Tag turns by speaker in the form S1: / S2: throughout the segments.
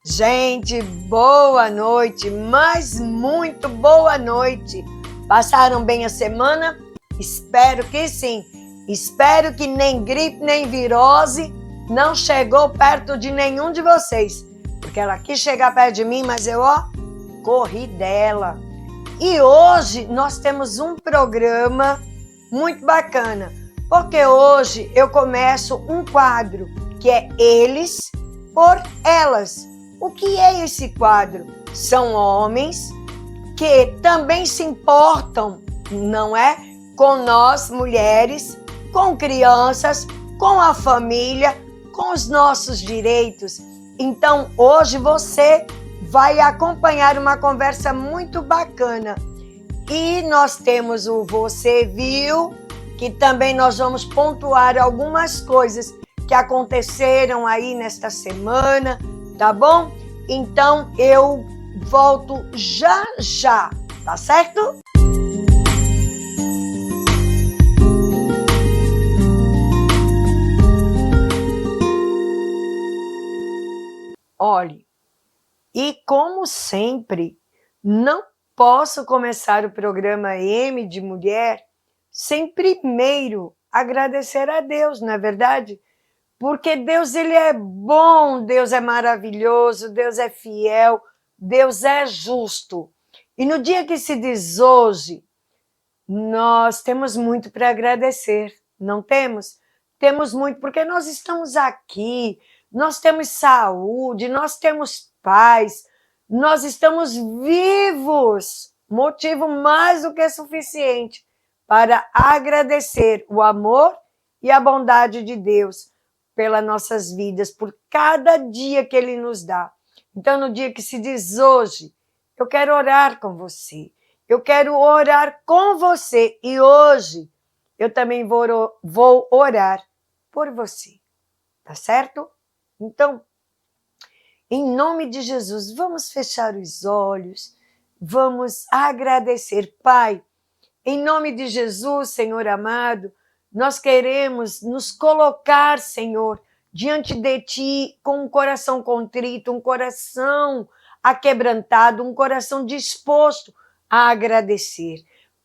S1: Gente, boa noite, mas muito boa noite. Passaram bem a semana? Espero que sim. Espero que nem gripe, nem virose não chegou perto de nenhum de vocês. Porque ela quis chegar perto de mim, mas eu, corri dela. E hoje nós temos um programa muito bacana. Porque hoje eu começo um quadro que é Eles por Elas. O que é esse quadro? São homens que também se importam, não é? Com nós, mulheres, com crianças, com a família, com os nossos direitos. Então, hoje você vai acompanhar uma conversa muito bacana. E nós temos o Você Viu, que também nós vamos pontuar algumas coisas que aconteceram aí nesta semana, tá bom? Então eu volto já, tá certo? Olhe, e como sempre, não posso começar o programa M de Mulher sem primeiro agradecer a Deus, não é verdade? Porque Deus, ele é bom, Deus é maravilhoso, Deus é fiel, Deus é justo. E no dia que se diz hoje, nós temos muito para agradecer, não temos? Temos muito, porque nós estamos aqui, nós temos saúde, nós temos paz, nós estamos vivos, motivo mais do que suficiente para agradecer o amor e a bondade de Deus pelas nossas vidas, por cada dia que Ele nos dá. Então, no dia que se diz hoje, eu quero orar com você, eu quero orar com você e hoje eu também vou orar por você, tá certo? Então, em nome de Jesus, vamos fechar os olhos, vamos agradecer. Pai, em nome de Jesus, Senhor amado, nós queremos nos colocar, Senhor, diante de Ti com um coração contrito, um coração aquebrantado, um coração disposto a agradecer.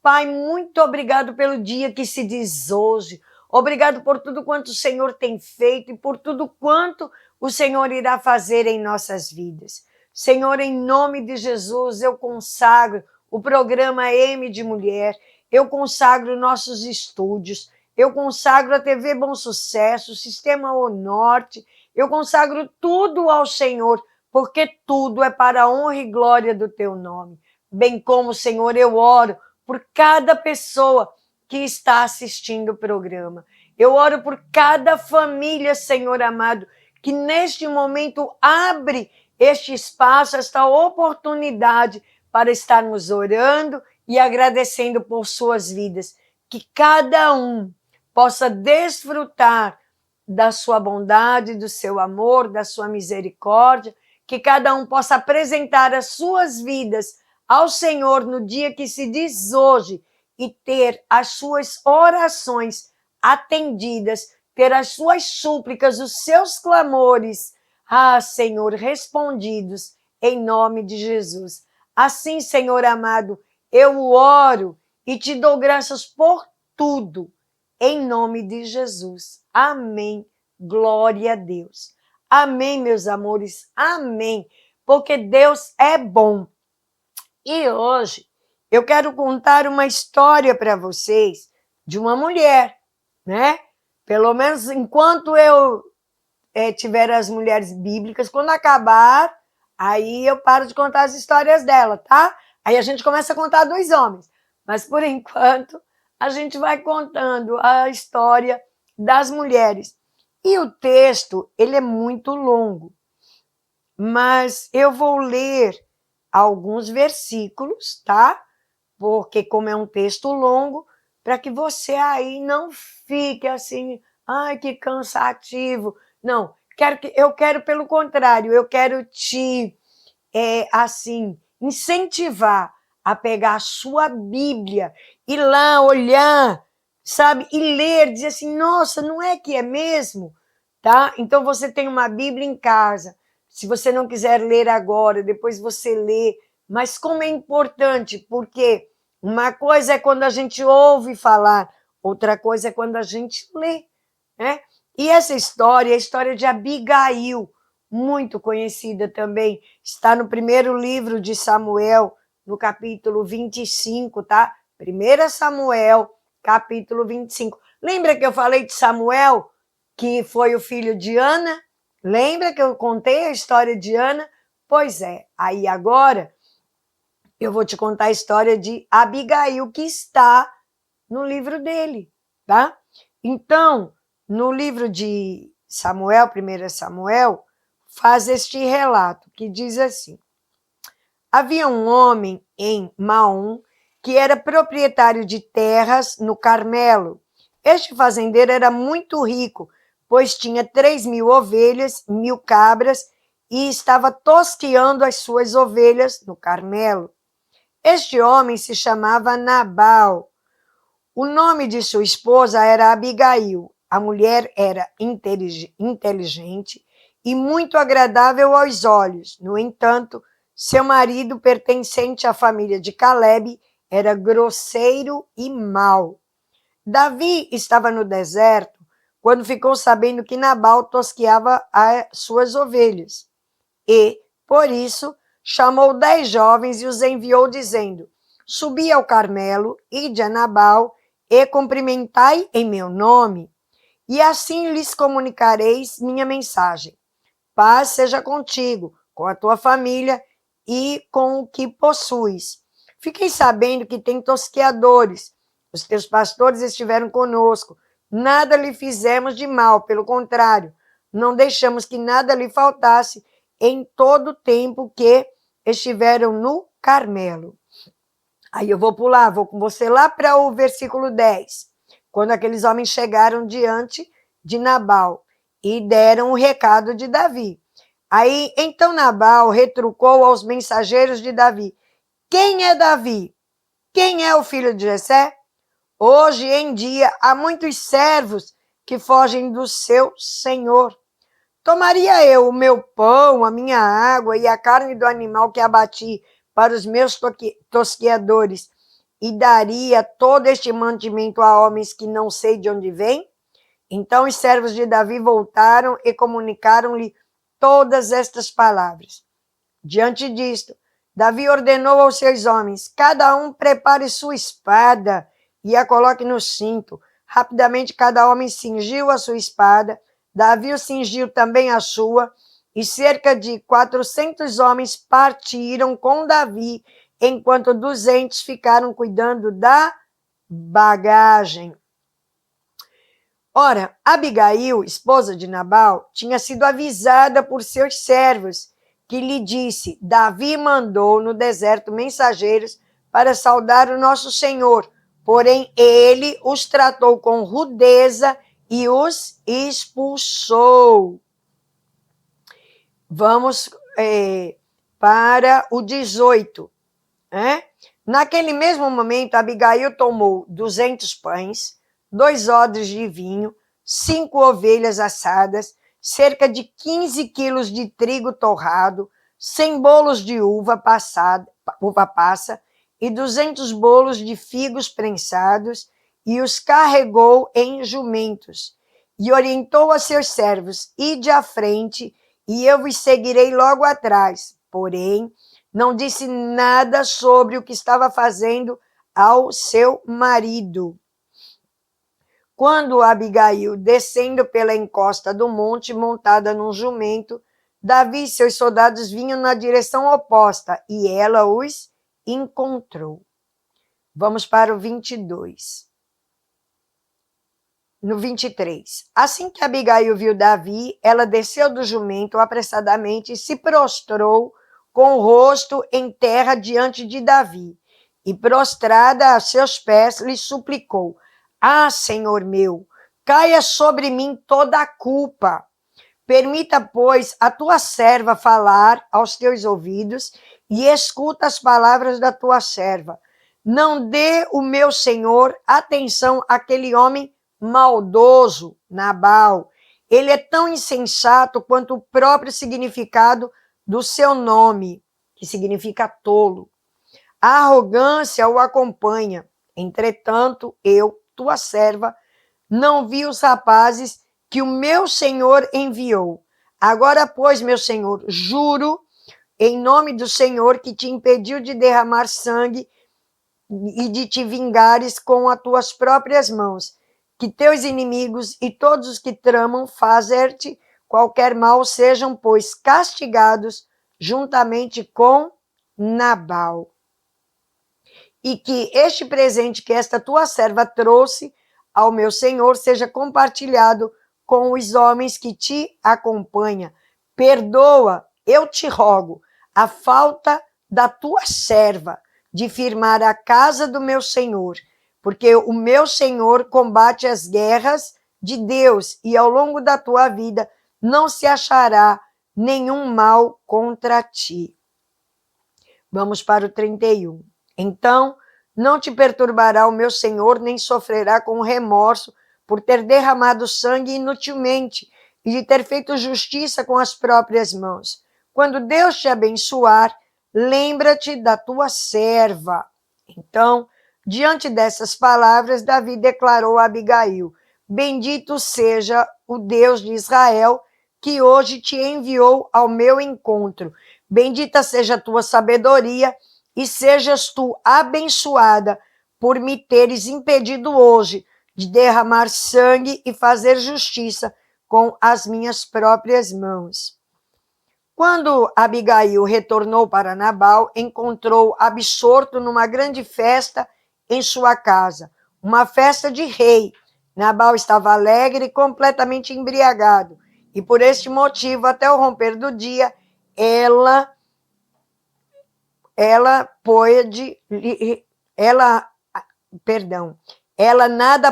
S1: Pai, muito obrigado pelo dia que se diz hoje. Obrigado por tudo quanto o Senhor tem feito e por tudo quanto o Senhor irá fazer em nossas vidas. Senhor, em nome de Jesus, eu consagro o programa M de Mulher, eu consagro nossos estúdios, eu consagro a TV Bom Sucesso, o Sistema O Norte, eu consagro tudo ao Senhor, porque tudo é para a honra e glória do Teu nome. Bem como, Senhor, eu oro por cada pessoa que está assistindo o programa. Eu oro por cada família, Senhor amado, que neste momento abre este espaço, esta oportunidade para estarmos orando e agradecendo por suas vidas. Que cada um possa desfrutar da sua bondade, do seu amor, da sua misericórdia, que cada um possa apresentar as suas vidas ao Senhor no dia que se diz hoje e ter as suas orações atendidas, ter as suas súplicas, os seus clamores, Senhor, respondidos em nome de Jesus. Assim, Senhor amado, eu oro e te dou graças por tudo, em nome de Jesus. Amém. Glória a Deus. Amém, meus amores. Amém. Porque Deus é bom. E hoje eu quero contar uma história para vocês de uma mulher, né? Pelo menos enquanto eu tiver as mulheres bíblicas, quando acabar, aí eu paro de contar as histórias dela, tá? Aí a gente começa a contar dos homens. Mas, por enquanto, a gente vai contando a história das mulheres. E o texto, ele é muito longo, mas eu vou ler alguns versículos, tá? Porque como é um texto longo, para que você aí não fique assim, ai, que cansativo. Não, eu quero pelo contrário, eu quero te, assim, incentivar a pegar a sua Bíblia, ir lá olhar, sabe, e ler, dizer assim, nossa, não é que é mesmo? Tá? Então você tem uma Bíblia em casa. Se você não quiser ler agora, depois você lê. Mas como é importante, porque uma coisa é quando a gente ouve falar, outra coisa é quando a gente lê, né? E essa história é a história de Abigail, muito conhecida também, está no primeiro livro de Samuel, no capítulo 25, tá? 1 Samuel, capítulo 25. Lembra que eu falei de Samuel, que foi o filho de Ana? Lembra que eu contei a história de Ana? Pois é, aí agora eu vou te contar a história de Abigail, que está no livro dele, tá? Então, no livro de Samuel, 1 Samuel, faz este relato, que diz assim: havia um homem em Maom que era proprietário de terras no Carmelo. Este fazendeiro era muito rico, pois tinha 3.000 ovelhas, 1.000 cabras e estava tosqueando as suas ovelhas no Carmelo. Este homem se chamava Nabal. O nome de sua esposa era Abigail. A mulher era inteligente e muito agradável aos olhos. No entanto, seu marido, pertencente à família de Caleb, era grosseiro e mau. Davi estava no deserto quando ficou sabendo que Nabal tosqueava as suas ovelhas. E, por isso, chamou 10 jovens e os enviou, dizendo: subi ao Carmelo, ide a Nabal e cumprimentai em meu nome, e assim lhes comunicareis minha mensagem. Paz seja contigo, com a tua família e com o que possuis. Fiquei sabendo que tem tosqueadores. Os teus pastores estiveram conosco. Nada lhe fizemos de mal, pelo contrário, não deixamos que nada lhe faltasse em todo o tempo que estiveram no Carmelo. Aí eu vou pular, vou com você lá para o versículo 10, quando aqueles homens chegaram diante de Nabal e deram o recado de Davi. Aí, então Nabal retrucou aos mensageiros de Davi: quem é Davi? Quem é o filho de Jessé? Hoje em dia há muitos servos que fogem do seu senhor. Tomaria eu o meu pão, a minha água e a carne do animal que abati para os meus tosqueadores e daria todo este mantimento a homens que não sei de onde vêm? Então os servos de Davi voltaram e comunicaram-lhe todas estas palavras. Diante disto, Davi ordenou aos seus homens: cada um prepare sua espada e a coloque no cinto. Rapidamente cada homem cingiu a sua espada, Davi cingiu também a sua, e cerca de 400 homens partiram com Davi, enquanto 200 ficaram cuidando da bagagem. Ora, Abigail, esposa de Nabal, tinha sido avisada por seus servos, que lhe disse: Davi mandou no deserto mensageiros para saudar o nosso Senhor, porém ele os tratou com rudeza e os expulsou. Vamos para o 18. Naquele mesmo momento, Abigail tomou 200 pães, 2 odres de vinho, 5 ovelhas assadas, cerca de 15 quilos de trigo torrado, 100 bolos de uva passa e 200 bolos de figos prensados, e os carregou em jumentos. E orientou a seus servos: ide à frente, e eu vos seguirei logo atrás. Porém, não disse nada sobre o que estava fazendo ao seu marido. Quando Abigail, descendo pela encosta do monte, montada num jumento, Davi e seus soldados vinham na direção oposta, e ela os encontrou. Vamos para o 22. No 23. Assim que Abigail viu Davi, ela desceu do jumento apressadamente e se prostrou com o rosto em terra diante de Davi. E prostrada a seus pés, lhe suplicou: ah, Senhor meu, caia sobre mim toda a culpa. Permita, pois, a tua serva falar aos teus ouvidos e escuta as palavras da tua serva. Não dê o meu senhor atenção àquele homem maldoso, Nabal. ele é tão insensato quanto o próprio significado do seu nome, que significa tolo. A arrogância o acompanha. Entretanto, eu, tua serva, não vi os rapazes que o meu Senhor enviou. Agora, pois, meu Senhor, juro em nome do Senhor que te impediu de derramar sangue e de te vingares com as tuas próprias mãos, que teus inimigos e todos os que tramam fazer-te qualquer mal sejam, pois, castigados juntamente com Nabal. E que este presente que esta tua serva trouxe ao meu senhor seja compartilhado com os homens que te acompanham. Perdoa, eu te rogo, a falta da tua serva de firmar a casa do meu senhor, porque o meu senhor combate as guerras de Deus e ao longo da tua vida não se achará nenhum mal contra ti. Vamos para o 31. Então, não te perturbará o meu senhor, nem sofrerá com remorso por ter derramado sangue inutilmente e de ter feito justiça com as próprias mãos. Quando Deus te abençoar, lembra-te da tua serva. Então, diante dessas palavras, Davi declarou a Abigail: bendito seja o Deus de Israel, que hoje te enviou ao meu encontro. Bendita seja a tua sabedoria e sejas tu abençoada por me teres impedido hoje de derramar sangue e fazer justiça com as minhas próprias mãos. Quando Abigail retornou para Nabal, encontrou absorto numa grande festa em sua casa, uma festa de rei. Nabal estava alegre e completamente embriagado, e por este motivo, até o romper do dia, ela nada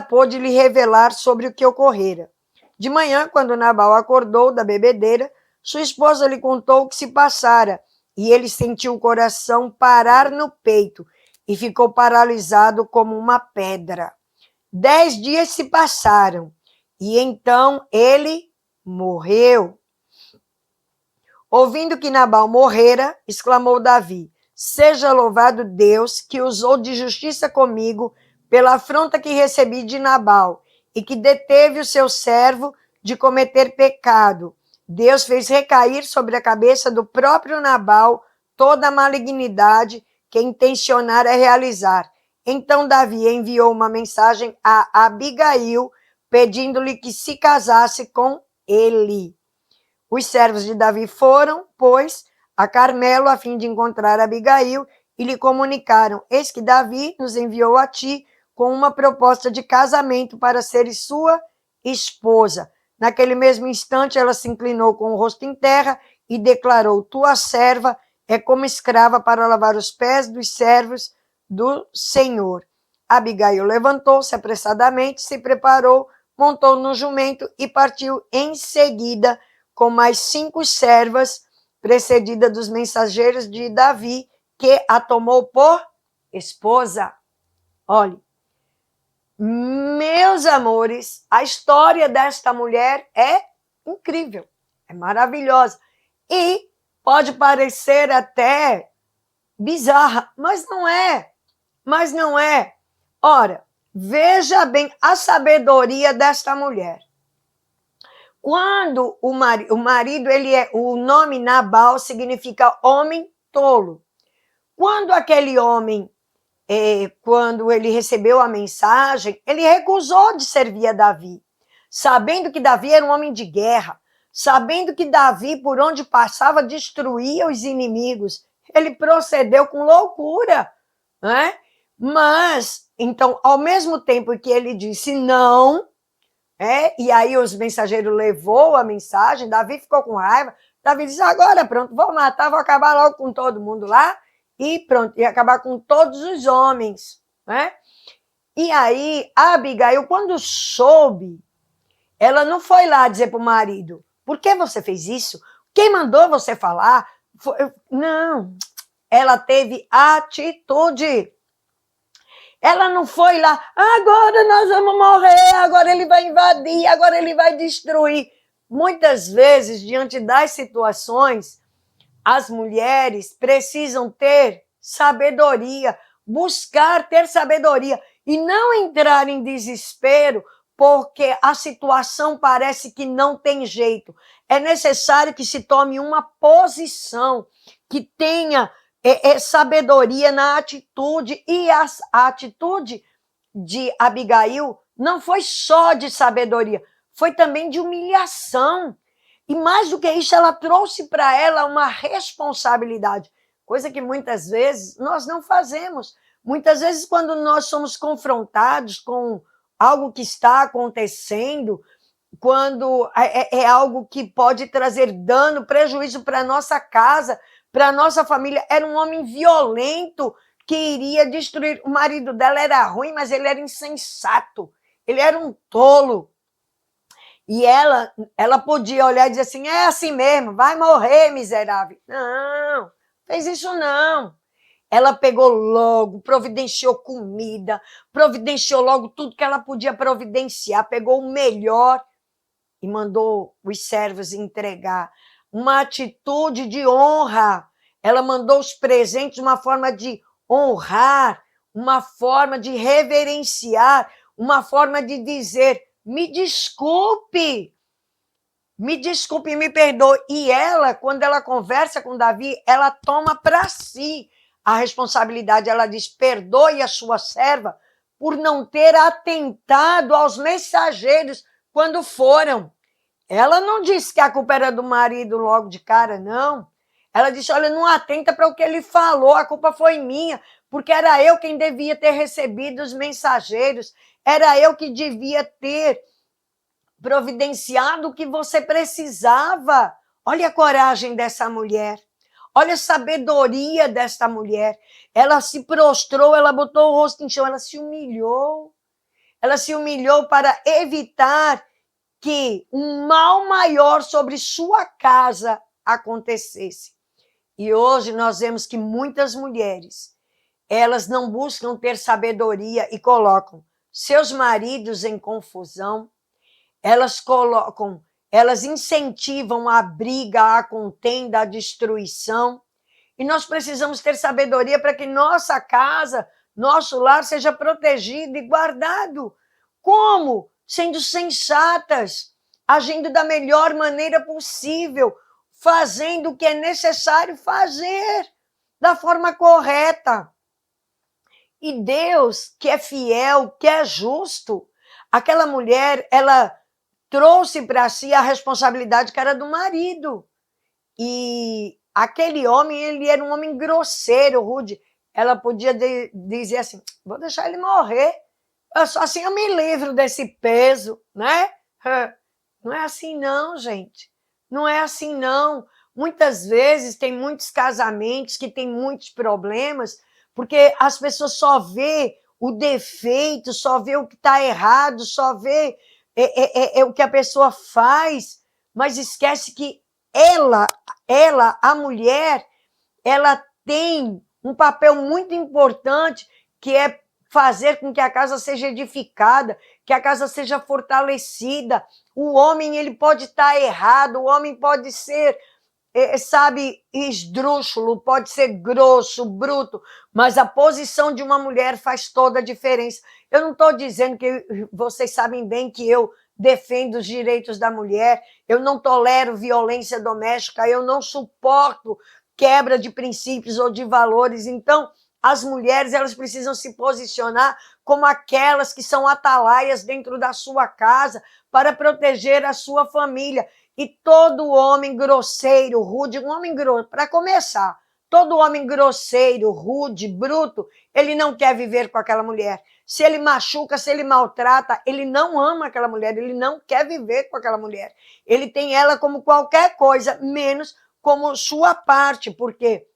S1: pôde lhe revelar sobre o que ocorrera. De manhã, quando Nabal acordou da bebedeira, sua esposa lhe contou o que se passara, e ele sentiu o coração parar no peito e ficou paralisado como uma pedra. 10 dias se passaram, e então ele morreu. Ouvindo que Nabal morrera, exclamou Davi: seja louvado Deus, que usou de justiça comigo pela afronta que recebi de Nabal, e que deteve o seu servo de cometer pecado. Deus fez recair sobre a cabeça do próprio Nabal toda a malignidade que intencionara realizar. Então Davi enviou uma mensagem a Abigail, pedindo-lhe que se casasse com ele. Os servos de Davi foram, pois, a Carmelo a fim de encontrar Abigail e lhe comunicaram: eis que Davi nos enviou a ti com uma proposta de casamento para seres sua esposa. Naquele mesmo instante, ela se inclinou com o rosto em terra e declarou: tua serva é como escrava para lavar os pés dos servos do Senhor. Abigail levantou-se apressadamente, se preparou, montou no jumento e partiu em seguida com mais 5 servas, precedida dos mensageiros de Davi, que a tomou por esposa. Olhe, meus amores, a história desta mulher é incrível, é maravilhosa. E pode parecer até bizarra, mas não é. Mas não é. Ora, veja bem a sabedoria desta mulher. Quando o marido, o nome Nabal significa homem tolo. Quando aquele homem, quando ele recebeu a mensagem, ele recusou de servir a Davi, sabendo que Davi era um homem de guerra, sabendo que Davi, por onde passava, destruía os inimigos. Ele procedeu com loucura, né? Mas, então, ao mesmo tempo que ele disse não, e aí os mensageiros levou a mensagem, Davi ficou com raiva, Davi disse: agora pronto, vou matar, vou acabar logo com todo mundo lá, e pronto, ia acabar com todos os homens, né? E aí a Abigail, quando soube, ela não foi lá dizer para o marido: por que você fez isso? Quem mandou você falar? Não, ela teve atitude. Ela não foi lá: agora nós vamos morrer, agora ele vai invadir, agora ele vai destruir. muitas vezes, diante das situações, as mulheres precisam ter sabedoria, buscar ter sabedoria e não entrar em desespero porque a situação parece que não tem jeito. É necessário que se tome uma posição, que tenha sabedoria na atitude, e a atitude de Abigail não foi só de sabedoria, foi também de humilhação. E mais do que isso, ela trouxe para ela uma responsabilidade, coisa que muitas vezes nós não fazemos. Muitas vezes, quando nós somos confrontados com algo que está acontecendo, quando é algo que pode trazer dano, prejuízo para a nossa casa, para a nossa família. Era um homem violento que iria destruir. O marido dela era ruim, mas ele era insensato, ele era um tolo. E ela podia olhar e dizer assim, é assim mesmo, vai morrer, miserável. Não, fez isso não. Ela pegou logo, providenciou comida, providenciou logo tudo que ela podia providenciar, pegou o melhor e mandou os servos entregar. Uma atitude de honra. Ela mandou os presentes, uma forma de honrar, uma forma de reverenciar, uma forma de dizer, me desculpe, me perdoe. E ela, quando ela conversa com Davi, ela toma para si a responsabilidade. Ela diz, perdoe a sua serva por não ter atentado aos mensageiros quando foram. Ela não disse que a culpa era do marido logo de cara, não. Ela disse, olha, não atenta para o que ele falou, a culpa foi minha, porque era eu quem devia ter recebido os mensageiros, era eu que devia ter providenciado o que você precisava. Olha a coragem dessa mulher, olha a sabedoria desta mulher. Ela se prostrou, ela botou o rosto em chão, ela se humilhou para evitar que um mal maior sobre sua casa acontecesse. E hoje nós vemos que muitas mulheres, elas não buscam ter sabedoria e colocam seus maridos em confusão, elas incentivam a briga, a contenda, a destruição. E nós precisamos ter sabedoria para que nossa casa, nosso lar seja protegido e guardado. Como? Sendo sensatas, agindo da melhor maneira possível, fazendo o que é necessário fazer, da forma correta. E Deus, que é fiel, que é justo, aquela mulher, ela trouxe para si a responsabilidade que era do marido. E aquele homem, ele era um homem grosseiro, rude. Ela podia dizer assim, vou deixar ele morrer, assim eu me livro desse peso, né? Não é assim não, gente. Não é assim não. Muitas vezes tem muitos casamentos que têm muitos problemas, porque as pessoas só vê o defeito, só vê o que está errado, só vê o que a pessoa faz, mas esquece que ela, a mulher, ela tem um papel muito importante, que é fazer com que a casa seja edificada, que a casa seja fortalecida. O homem, ele pode estar errado, o homem pode ser, sabe, esdrúxulo, pode ser grosso, bruto, mas a posição de uma mulher faz toda a diferença. Eu não estou dizendo que vocês sabem bem que eu defendo os direitos da mulher, eu não tolero violência doméstica, eu não suporto quebra de princípios ou de valores. Então, as mulheres, elas precisam se posicionar como aquelas que são atalaias dentro da sua casa para proteger a sua família. E todo homem grosseiro, rude, um homem grosso, para começar, todo homem grosseiro, rude, bruto, ele não quer viver com aquela mulher. Se ele machuca, se ele maltrata, ele não ama aquela mulher, ele não quer viver com aquela mulher. Ele tem ela como qualquer coisa, menos como sua parte, porque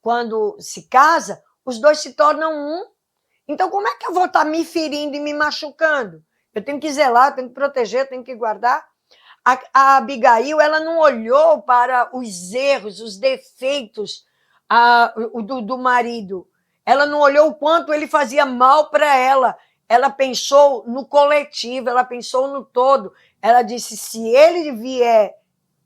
S1: quando se casa, os dois se tornam um. Então, como é que eu vou estar me ferindo e me machucando? Eu tenho que zelar, eu tenho que proteger, eu tenho que guardar. A Abigail, ela não olhou para os erros, os defeitos do marido. Ela não olhou o quanto ele fazia mal para ela. ela pensou no coletivo, ela pensou no todo. Ela disse, se ele vier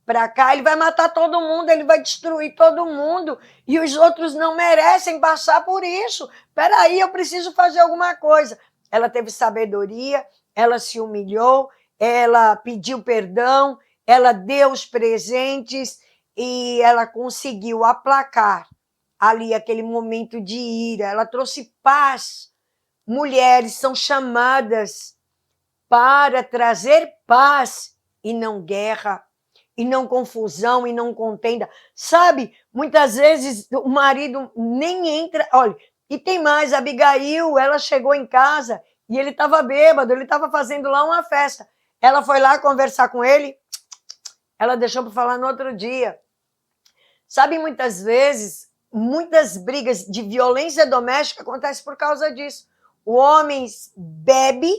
S1: para cá, ele vai matar todo mundo, ele vai destruir todo mundo, e os outros não merecem passar por isso. Espera aí, eu preciso fazer alguma coisa. Ela teve sabedoria, ela se humilhou, ela pediu perdão, ela deu os presentes e ela conseguiu aplacar ali aquele momento de ira. Ela trouxe paz. Mulheres são chamadas para trazer paz e não guerra, e não confusão, e não contenda. Sabe, muitas vezes o marido nem entra... Olha, e tem mais, a Abigail, ela chegou em casa e ele estava bêbado, ele estava fazendo lá uma festa. Ela foi lá conversar com ele, ela deixou para falar no outro dia. Sabe, muitas vezes, muitas brigas de violência doméstica acontecem por causa disso. O homem bebe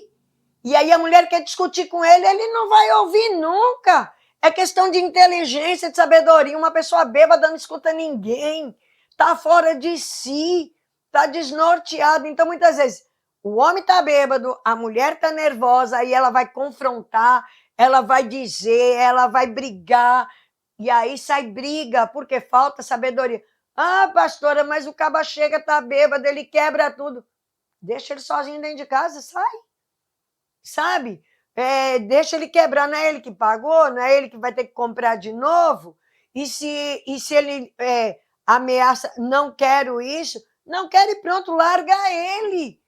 S1: e aí a mulher quer discutir com ele, ele não vai ouvir nunca. É questão de inteligência, de sabedoria. Uma pessoa bêbada não escuta ninguém, está fora de si, está desnorteado. Então, muitas vezes, o homem está bêbado, a mulher está nervosa, aí ela vai confrontar, ela vai dizer, ela vai brigar, e aí sai briga, porque falta sabedoria. Ah, pastora, mas o caba chega, está bêbado, ele quebra tudo. Deixa ele sozinho dentro de casa, sai. Sabe? Deixa ele quebrar, não é ele que pagou, não é ele que vai ter que comprar de novo. E se ele ameaça, não quero isso, não quero e pronto, larga ele.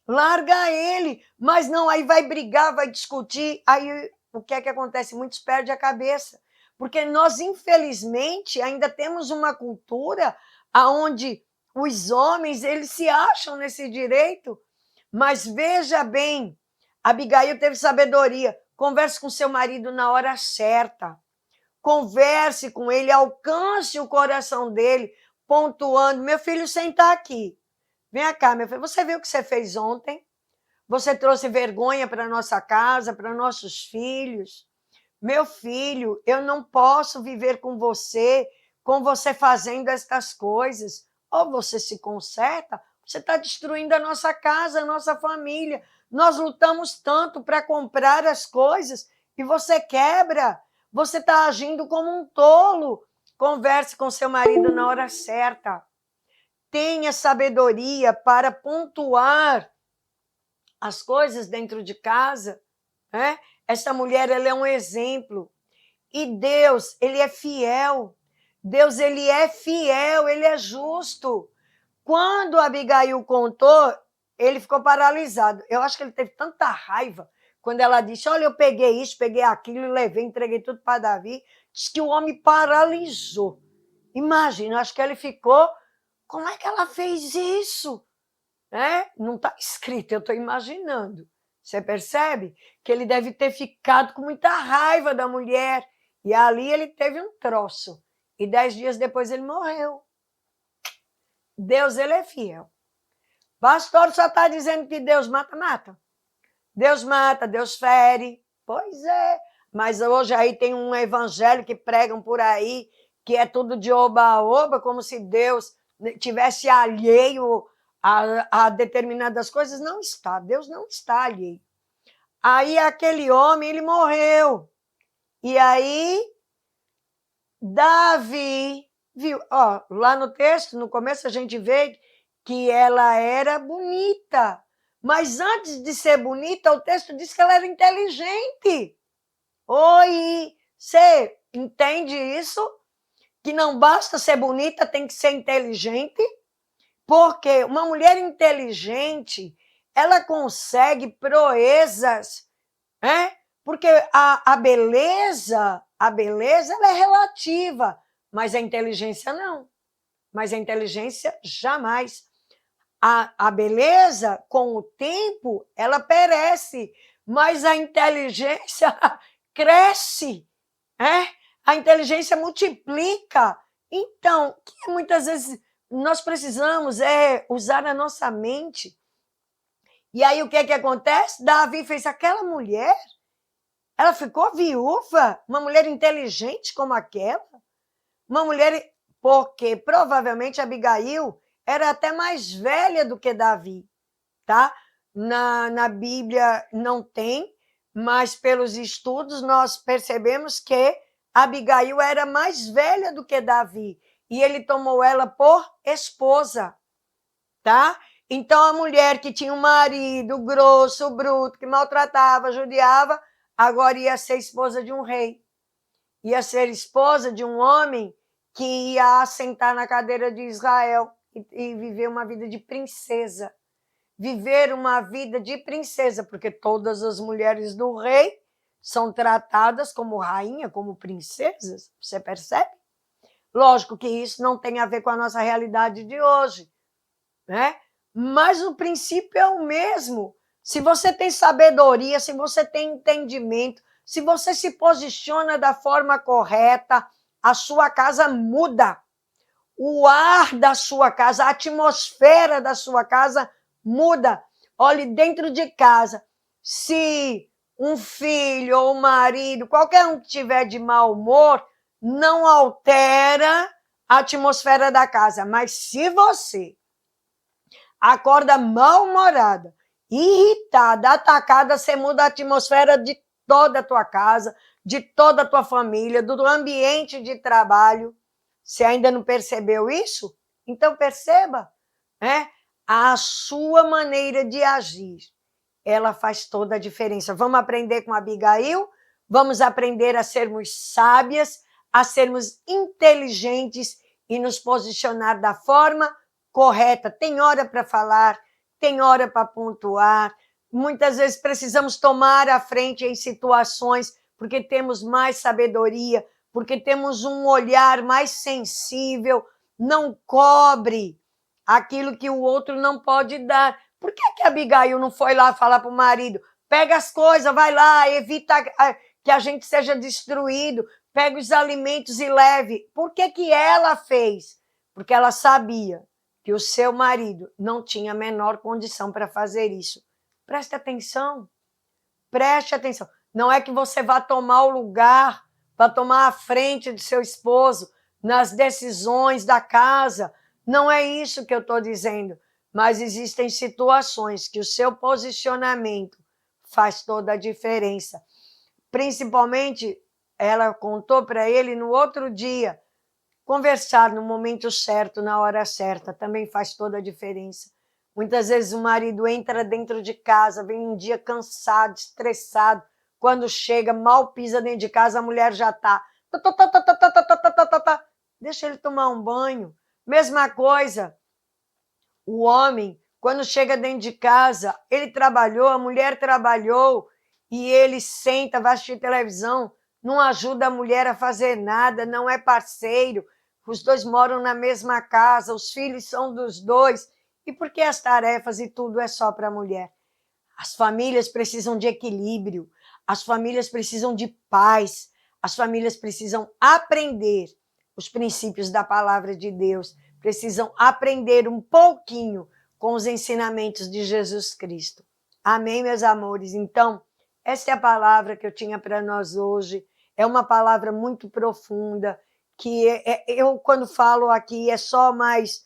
S1: Larga ele. Mas não, aí vai brigar, vai discutir. Aí o que é que acontece? Muitos perdem a cabeça. Porque nós, infelizmente, ainda temos uma cultura onde os homens eles se acham nesse direito. Mas veja bem, Abigail teve sabedoria. Converse com seu marido na hora certa. Converse com ele, alcance o coração dele, pontuando. Meu filho, senta aqui. Vem cá, meu filho. Você viu o que você fez ontem? Você trouxe vergonha para nossa casa, para nossos filhos. Meu filho, eu não posso viver com você fazendo estas coisas. Ou você se conserta, você está destruindo a nossa casa, a nossa família. Nós lutamos tanto para comprar as coisas e você quebra. Você está agindo como um tolo. Converse com seu marido na hora certa. Tenha sabedoria para pontuar as coisas dentro de casa. Né? Essa mulher ela é um exemplo. E Deus, ele é fiel. Deus, ele é fiel, ele é justo. Quando Abigail contou, ele ficou paralisado. Eu acho que ele teve tanta raiva quando ela disse, olha, eu peguei isso, peguei aquilo, levei, entreguei tudo para Davi. Diz que o homem paralisou. Imagina, acho que ele ficou, como é que ela fez isso? Não está escrito, eu estou imaginando. Você percebe? Que ele deve ter ficado com muita raiva da mulher. E ali ele teve um troço. E 10 dias depois ele morreu. Deus, ele é fiel. Pastor só está dizendo que Deus mata, mata. Deus mata, Deus fere. Pois é. Mas hoje aí tem um evangelho que pregam por aí, que é tudo de oba-oba, como se Deus tivesse alheio a determinadas coisas. Não está, Deus não está alheio. Aí aquele homem, ele morreu. E aí, Davi viu, lá no texto, no começo a gente vê que ela era bonita, mas antes de ser bonita, o texto diz que ela era inteligente. Oi, você entende isso? Que não basta ser bonita, tem que ser inteligente? Porque uma mulher inteligente, ela consegue proezas, porque a beleza ela é relativa, mas a inteligência não. Mas a inteligência jamais. A beleza, com o tempo, ela perece, mas a inteligência cresce. A inteligência multiplica. Então, que muitas vezes nós precisamos usar a nossa mente. E aí o que acontece? Davi fez aquela mulher, ela ficou viúva, uma mulher inteligente como aquela, uma mulher, porque provavelmente Abigail era até mais velha do que Davi, tá? na Bíblia não tem, mas pelos estudos nós percebemos que Abigail era mais velha do que Davi, e ele tomou ela por esposa, tá? Então a mulher que tinha um marido grosso, bruto, que maltratava, judiava, agora ia ser esposa de um rei. Ia ser esposa de um homem que ia assentar na cadeira de Israel e viver uma vida de princesa. Viver uma vida de princesa, porque todas as mulheres do rei são tratadas como rainha, como princesas, você percebe? Lógico que isso não tem a ver com a nossa realidade de hoje, né? Mas o princípio é o mesmo. Se você tem sabedoria, se você tem entendimento, se você se posiciona da forma correta, a sua casa muda. O ar da sua casa, a atmosfera da sua casa muda. Olhe, dentro de casa, se um filho ou um marido, qualquer um que tiver de mau humor, não altera a atmosfera da casa. Mas se você acorda mal-humorada, irritada, atacada, você muda a atmosfera de toda a tua casa, de toda a tua família, do ambiente de trabalho. Você ainda não percebeu isso? Então perceba, né? A sua maneira de agir, ela faz toda a diferença. Vamos aprender com Abigail? Vamos aprender a sermos sábias, a sermos inteligentes e nos posicionar da forma correta. Tem hora para falar, tem hora para pontuar. Muitas vezes precisamos tomar a frente em situações porque temos mais sabedoria, porque temos um olhar mais sensível. Não cobre aquilo que o outro não pode dar. Por que a Abigail não foi lá falar para o marido? Pega as coisas, vai lá, evita que a gente seja destruído, pega os alimentos e leve. Por que ela fez? Porque ela sabia que o seu marido não tinha a menor condição para fazer isso. Preste atenção. Preste atenção. Não é que você vá tomar o lugar, vá tomar a frente do seu esposo nas decisões da casa. Não é isso que eu estou dizendo. Mas existem situações que o seu posicionamento faz toda a diferença. Principalmente, ela contou para ele no outro dia, conversar no momento certo, na hora certa, também faz toda a diferença. Muitas vezes o marido entra dentro de casa, vem um dia cansado, estressado, quando chega, mal pisa dentro de casa, a mulher já está. Deixa ele tomar um banho. Mesma coisa, o homem, quando chega dentro de casa, ele trabalhou, a mulher trabalhou, e ele senta, vai assistir televisão, não ajuda a mulher a fazer nada, não é parceiro, os dois moram na mesma casa, os filhos são dos dois, e por que as tarefas e tudo é só para a mulher? As famílias precisam de equilíbrio, as famílias precisam de paz, as famílias precisam aprender os princípios da palavra de Deus, precisam aprender um pouquinho com os ensinamentos de Jesus Cristo. Amém, meus amores? Então, essa é a palavra que eu tinha para nós hoje. É uma palavra muito profunda, que eu, quando falo aqui, é só mais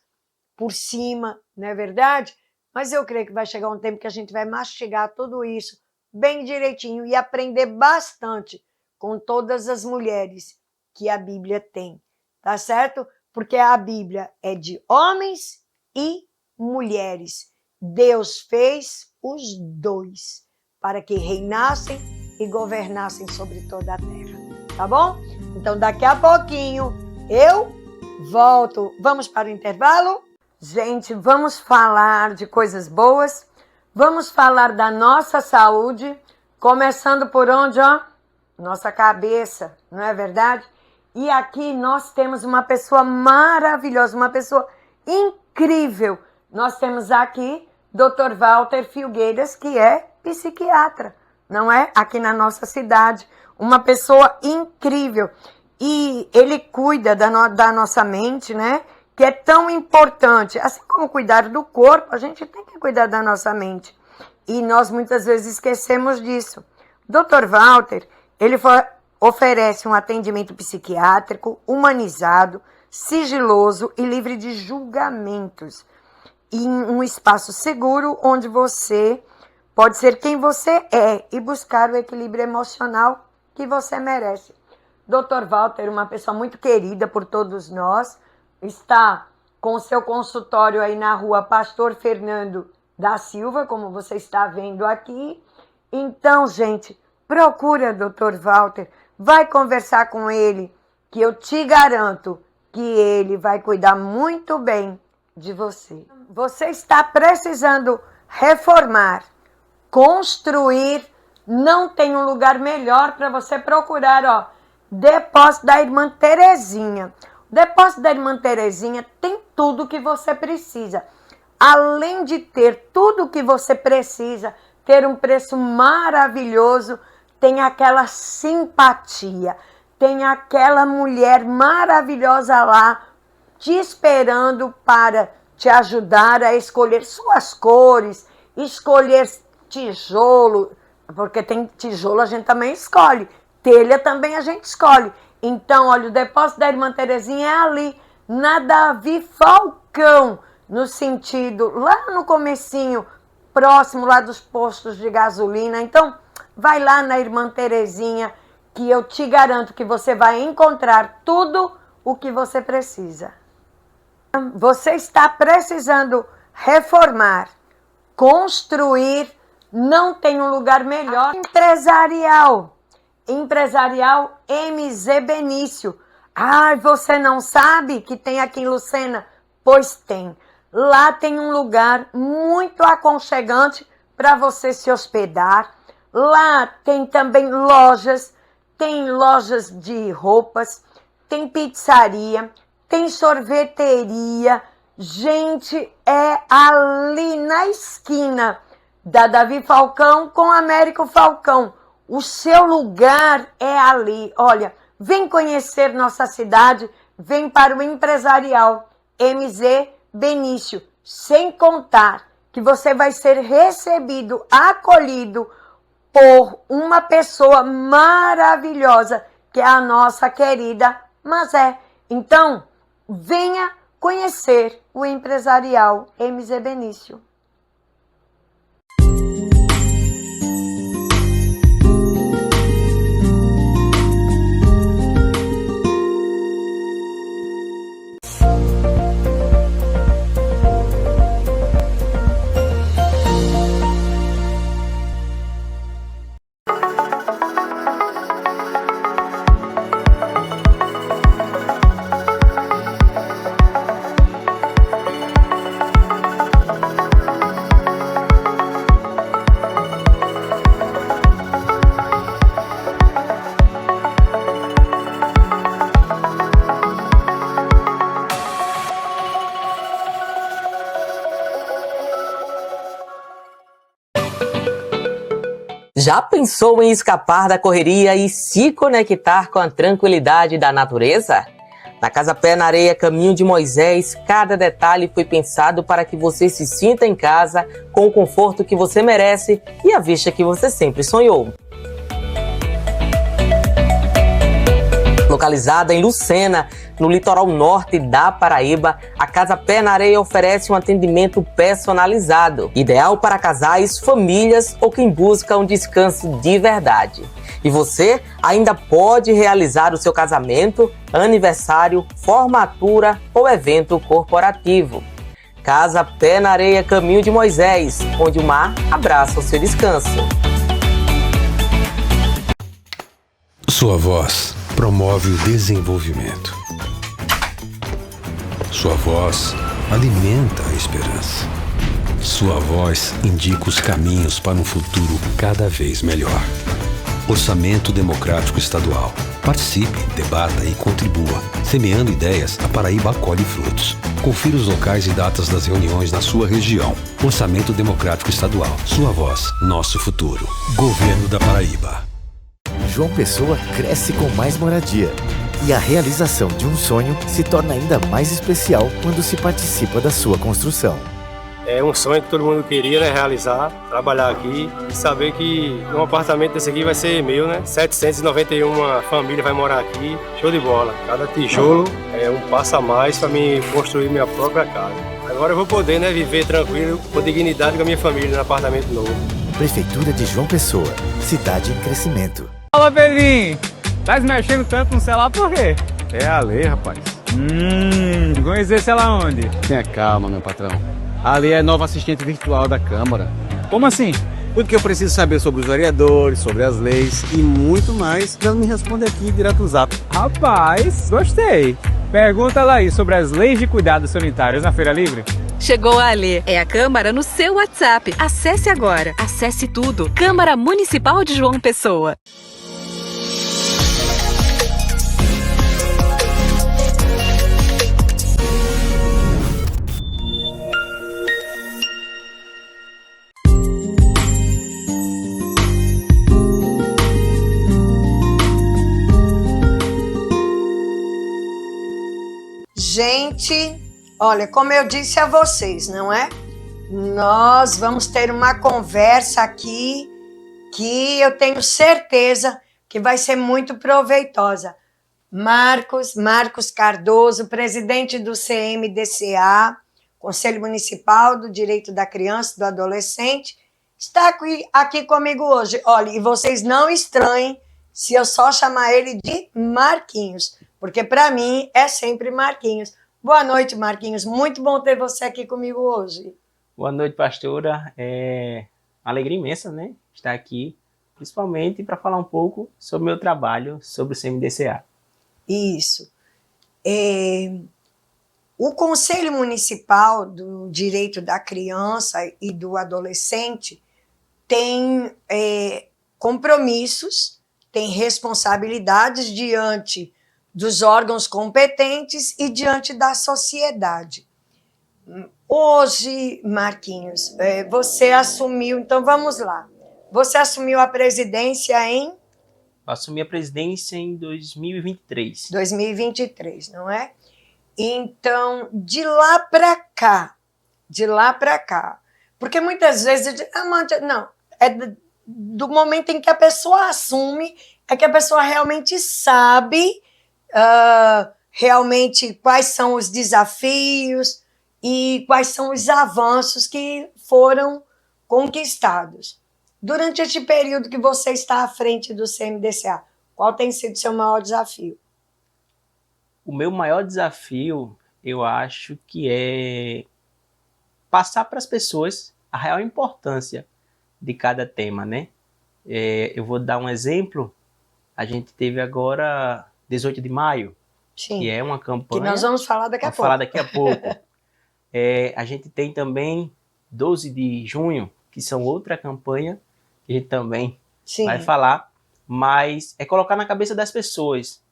S1: por cima, não é verdade? Mas eu creio que vai chegar um tempo que a gente vai mastigar tudo isso bem direitinho e aprender bastante com todas as mulheres que a Bíblia tem, tá certo? Porque a Bíblia é de homens e mulheres. Deus fez os dois para que reinassem e governassem sobre toda a terra, tá bom? Então, daqui a pouquinho eu volto. Vamos para o intervalo? Gente, vamos falar de coisas boas. Vamos falar da nossa saúde, começando por onde, ó? Nossa cabeça, não é verdade? E aqui nós temos uma pessoa maravilhosa, uma pessoa incrível. Nós temos aqui Dr. Walter Filgueiras, que é psiquiatra, não é? Aqui na nossa cidade. Uma pessoa incrível. E ele cuida da nossa mente, né? Que é tão importante. Assim como cuidar do corpo, a gente tem que cuidar da nossa mente. E nós muitas vezes esquecemos disso. Dr. Walter, ele oferece um atendimento psiquiátrico humanizado, sigiloso e livre de julgamentos. Em um espaço seguro onde você pode ser quem você é e buscar o equilíbrio emocional que você merece. Dr. Walter, uma pessoa muito querida por todos nós, está com o seu consultório aí na rua Pastor Fernando da Silva, como você está vendo aqui. Então, gente, procura Dr. Walter, vai conversar com ele, que eu te garanto que ele vai cuidar muito bem de você. Você está precisando reformar, construir, não tem um lugar melhor para você procurar, ó, Depósito da Irmã Terezinha. O Depósito da Irmã Terezinha tem tudo que você precisa. Além de ter tudo que você precisa, ter um preço maravilhoso, tem aquela simpatia, tem aquela mulher maravilhosa lá, te esperando para te ajudar a escolher suas cores, escolher tijolo, porque tem tijolo a gente também escolhe, telha também a gente escolhe. Então, olha, o Depósito da Irmã Terezinha é ali, na Davi Falcão, no sentido, lá no comecinho, próximo lá dos postos de gasolina. Então, vai lá na Irmã Terezinha, que eu te garanto que você vai encontrar tudo o que você precisa. Você está precisando reformar, construir, não tem um lugar melhor. Empresarial MZ Benício. Ai, você não sabe que tem aqui em Lucena? Pois tem. Lá tem um lugar muito aconchegante para você se hospedar. Lá tem também lojas, tem lojas de roupas, tem pizzaria, tem sorveteria. Gente, é ali na esquina da Davi Falcão com Américo Falcão. O seu lugar é ali. Olha, vem conhecer nossa cidade, vem para o Empresarial MZ Benício. Sem contar que você vai ser recebido, acolhido por uma pessoa maravilhosa, que é a nossa querida Mazé. Então, venha conhecer o Empresarial MZ Benício.
S2: Já pensou em escapar da correria e se conectar com a tranquilidade da natureza? Na Casa Pé na Areia Caminho de Moisés, cada detalhe foi pensado para que você se sinta em casa, com o conforto que você merece e a vista que você sempre sonhou. Localizada em Lucena, no litoral norte da Paraíba, a Casa Pé na Areia oferece um atendimento personalizado, ideal para casais, famílias ou quem busca um descanso de verdade. E você ainda pode realizar o seu casamento, aniversário, formatura ou evento corporativo. Casa Pé na Areia Caminho de Moisés, onde o mar abraça o seu descanso.
S3: Sua voz promove o desenvolvimento. Sua voz alimenta a esperança. Sua voz indica os caminhos para um futuro cada vez melhor. Orçamento Democrático Estadual. Participe, debata e contribua. Semeando ideias, a Paraíba colhe frutos. Confira os locais e datas das reuniões na sua região. Orçamento Democrático Estadual. Sua voz, nosso futuro. Governo da Paraíba.
S4: João Pessoa cresce com mais moradia. E a realização de um sonho se torna ainda mais especial quando se participa da sua construção.
S5: É um sonho que todo mundo queria, né, realizar, trabalhar aqui e saber que um apartamento desse aqui vai ser meu, né? 791 famílias vai morar aqui, show de bola. Cada tijolo é um passo a mais para mim construir minha própria casa. Agora eu vou poder, né, viver tranquilo, com dignidade com a minha família no apartamento novo.
S4: Prefeitura de João Pessoa, cidade em crescimento.
S6: Fala, Belinho! Tá se mexendo tanto no celular por quê?
S7: É a lei, rapaz.
S6: Conhecer ela onde?
S7: Tenha calma, meu patrão. Ali é nova assistente virtual da Câmara.
S6: Como assim?
S7: Tudo que eu preciso saber sobre os vereadores, sobre as leis e muito mais, ela me responde aqui direto no zap.
S6: Rapaz, gostei. Pergunta lá aí sobre as leis de cuidados sanitários na Feira Livre.
S8: Chegou a Alê. É a Câmara no seu WhatsApp. Acesse agora. Acesse tudo. Câmara Municipal de João Pessoa.
S1: Gente, olha, como eu disse a vocês, não é? Nós vamos ter uma conversa aqui que eu tenho certeza que vai ser muito proveitosa. Marcos Cardoso, presidente do CMDCA, Conselho Municipal do Direito da Criança e do Adolescente, está aqui comigo hoje. Olha, e vocês não estranhem se eu só chamar ele de Marquinhos, porque para mim é sempre Marquinhos. Boa noite, Marquinhos. Muito bom ter você aqui comigo hoje.
S9: Boa noite, pastora. É uma alegria imensa, né? Estar aqui, principalmente para falar um pouco sobre o meu trabalho, sobre o CMDCA.
S1: Isso. O Conselho Municipal do Direito da Criança e do Adolescente tem compromissos, tem responsabilidades diante dos órgãos competentes e diante da sociedade. Hoje, Marquinhos, você assumiu, então vamos lá. Você assumiu a presidência em?
S9: Eu assumi a presidência em 2023.
S1: 2023, não é? Então, de lá para cá, porque muitas vezes, não, é do momento em que a pessoa assume, é que a pessoa realmente sabe realmente quais são os desafios e quais são os avanços que foram conquistados. Durante este período que você está à frente do CMDCA, qual tem sido o seu maior desafio?
S9: O meu maior desafio, eu acho que é passar para as pessoas a real importância de cada tema, né? Eu vou dar um exemplo. A gente teve agora 18 de maio,
S1: Sim,
S9: que é uma campanha...
S1: que nós vamos falar daqui a pouco.
S9: A gente tem também 12 de junho, que são outra campanha, que a gente também
S1: Sim.
S9: vai falar, mas é colocar na cabeça das pessoas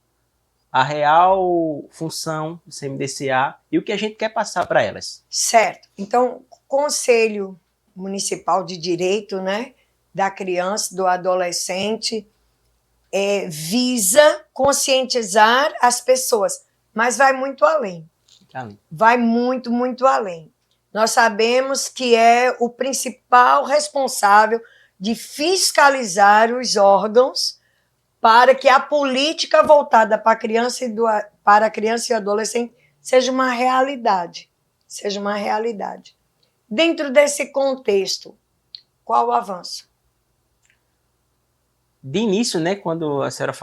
S9: a real função do CMDCA e o que a gente quer passar para elas.
S1: Certo. Então, o Conselho Municipal de Direito, né, da Criança, do Adolescente, visa conscientizar as pessoas, mas vai muito além. Vai muito, muito além. Nós sabemos que é o principal responsável de fiscalizar os órgãos para que a política voltada para a criança e adolescente seja uma realidade. Seja uma realidade. Dentro desse contexto, qual o avanço?
S9: De início, né, quando a senhora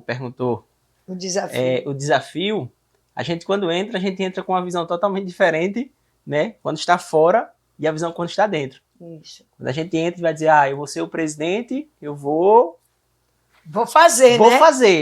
S9: perguntou
S1: o
S9: desafio, a gente quando entra, a gente entra com uma visão totalmente diferente, né, quando está fora e a visão quando está dentro.
S1: Isso.
S9: Quando a gente entra e vai dizer, eu vou ser o presidente, eu vou
S1: fazer,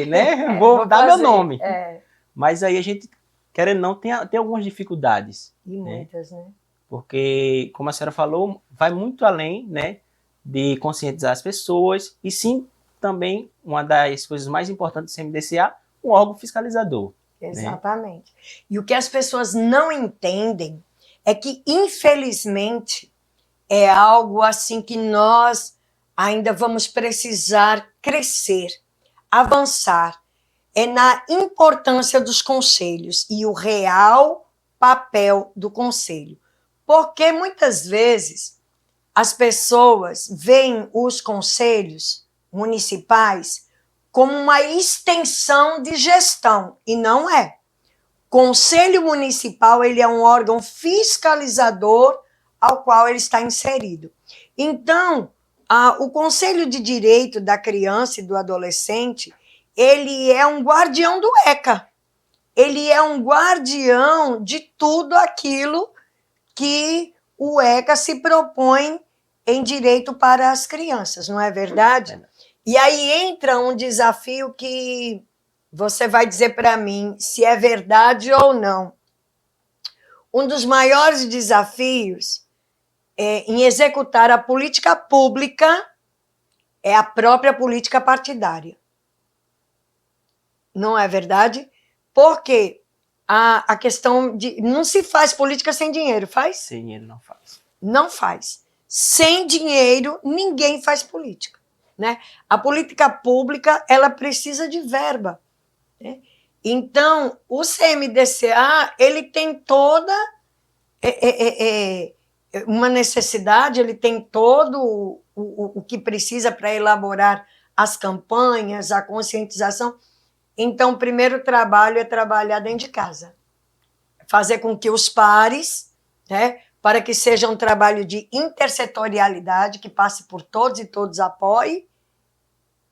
S9: né? Vou dar meu nome.
S1: É.
S9: Mas aí a gente, querendo ou não, tem algumas dificuldades.
S1: E muitas, né?
S9: Porque, como a senhora falou, vai muito além, né, de conscientizar as pessoas e sim, também, uma das coisas mais importantes do CMDCA, um órgão fiscalizador.
S1: Exatamente. Né? E o que as pessoas não entendem é que, infelizmente, é algo assim que nós ainda vamos precisar crescer, avançar. É na importância dos conselhos e o real papel do conselho. Porque, muitas vezes, as pessoas veem os conselhos municipais como uma extensão de gestão, e não é. Conselho Municipal, ele é um órgão fiscalizador ao qual ele está inserido. Então, o Conselho de Direito da Criança e do Adolescente, ele é um guardião do ECA. Ele é um guardião de tudo aquilo que o ECA se propõe em direito para as crianças, não é verdade? E aí entra um desafio que você vai dizer para mim se é verdade ou não. Um dos maiores desafios em executar a política pública é a própria política partidária. Não é verdade? Porque a questão de... Não se faz política sem dinheiro, faz?
S9: Sem dinheiro não faz.
S1: Não faz. Sem dinheiro, ninguém faz política, né? A política pública, ela precisa de verba, né? Então, o CMDCA, ele tem toda uma necessidade, ele tem todo o que precisa para elaborar as campanhas, a conscientização. Então, o primeiro trabalho é trabalhar dentro de casa. Fazer com que os pares, né, para que seja um trabalho de intersetorialidade, que passe por todos e todos apoiem,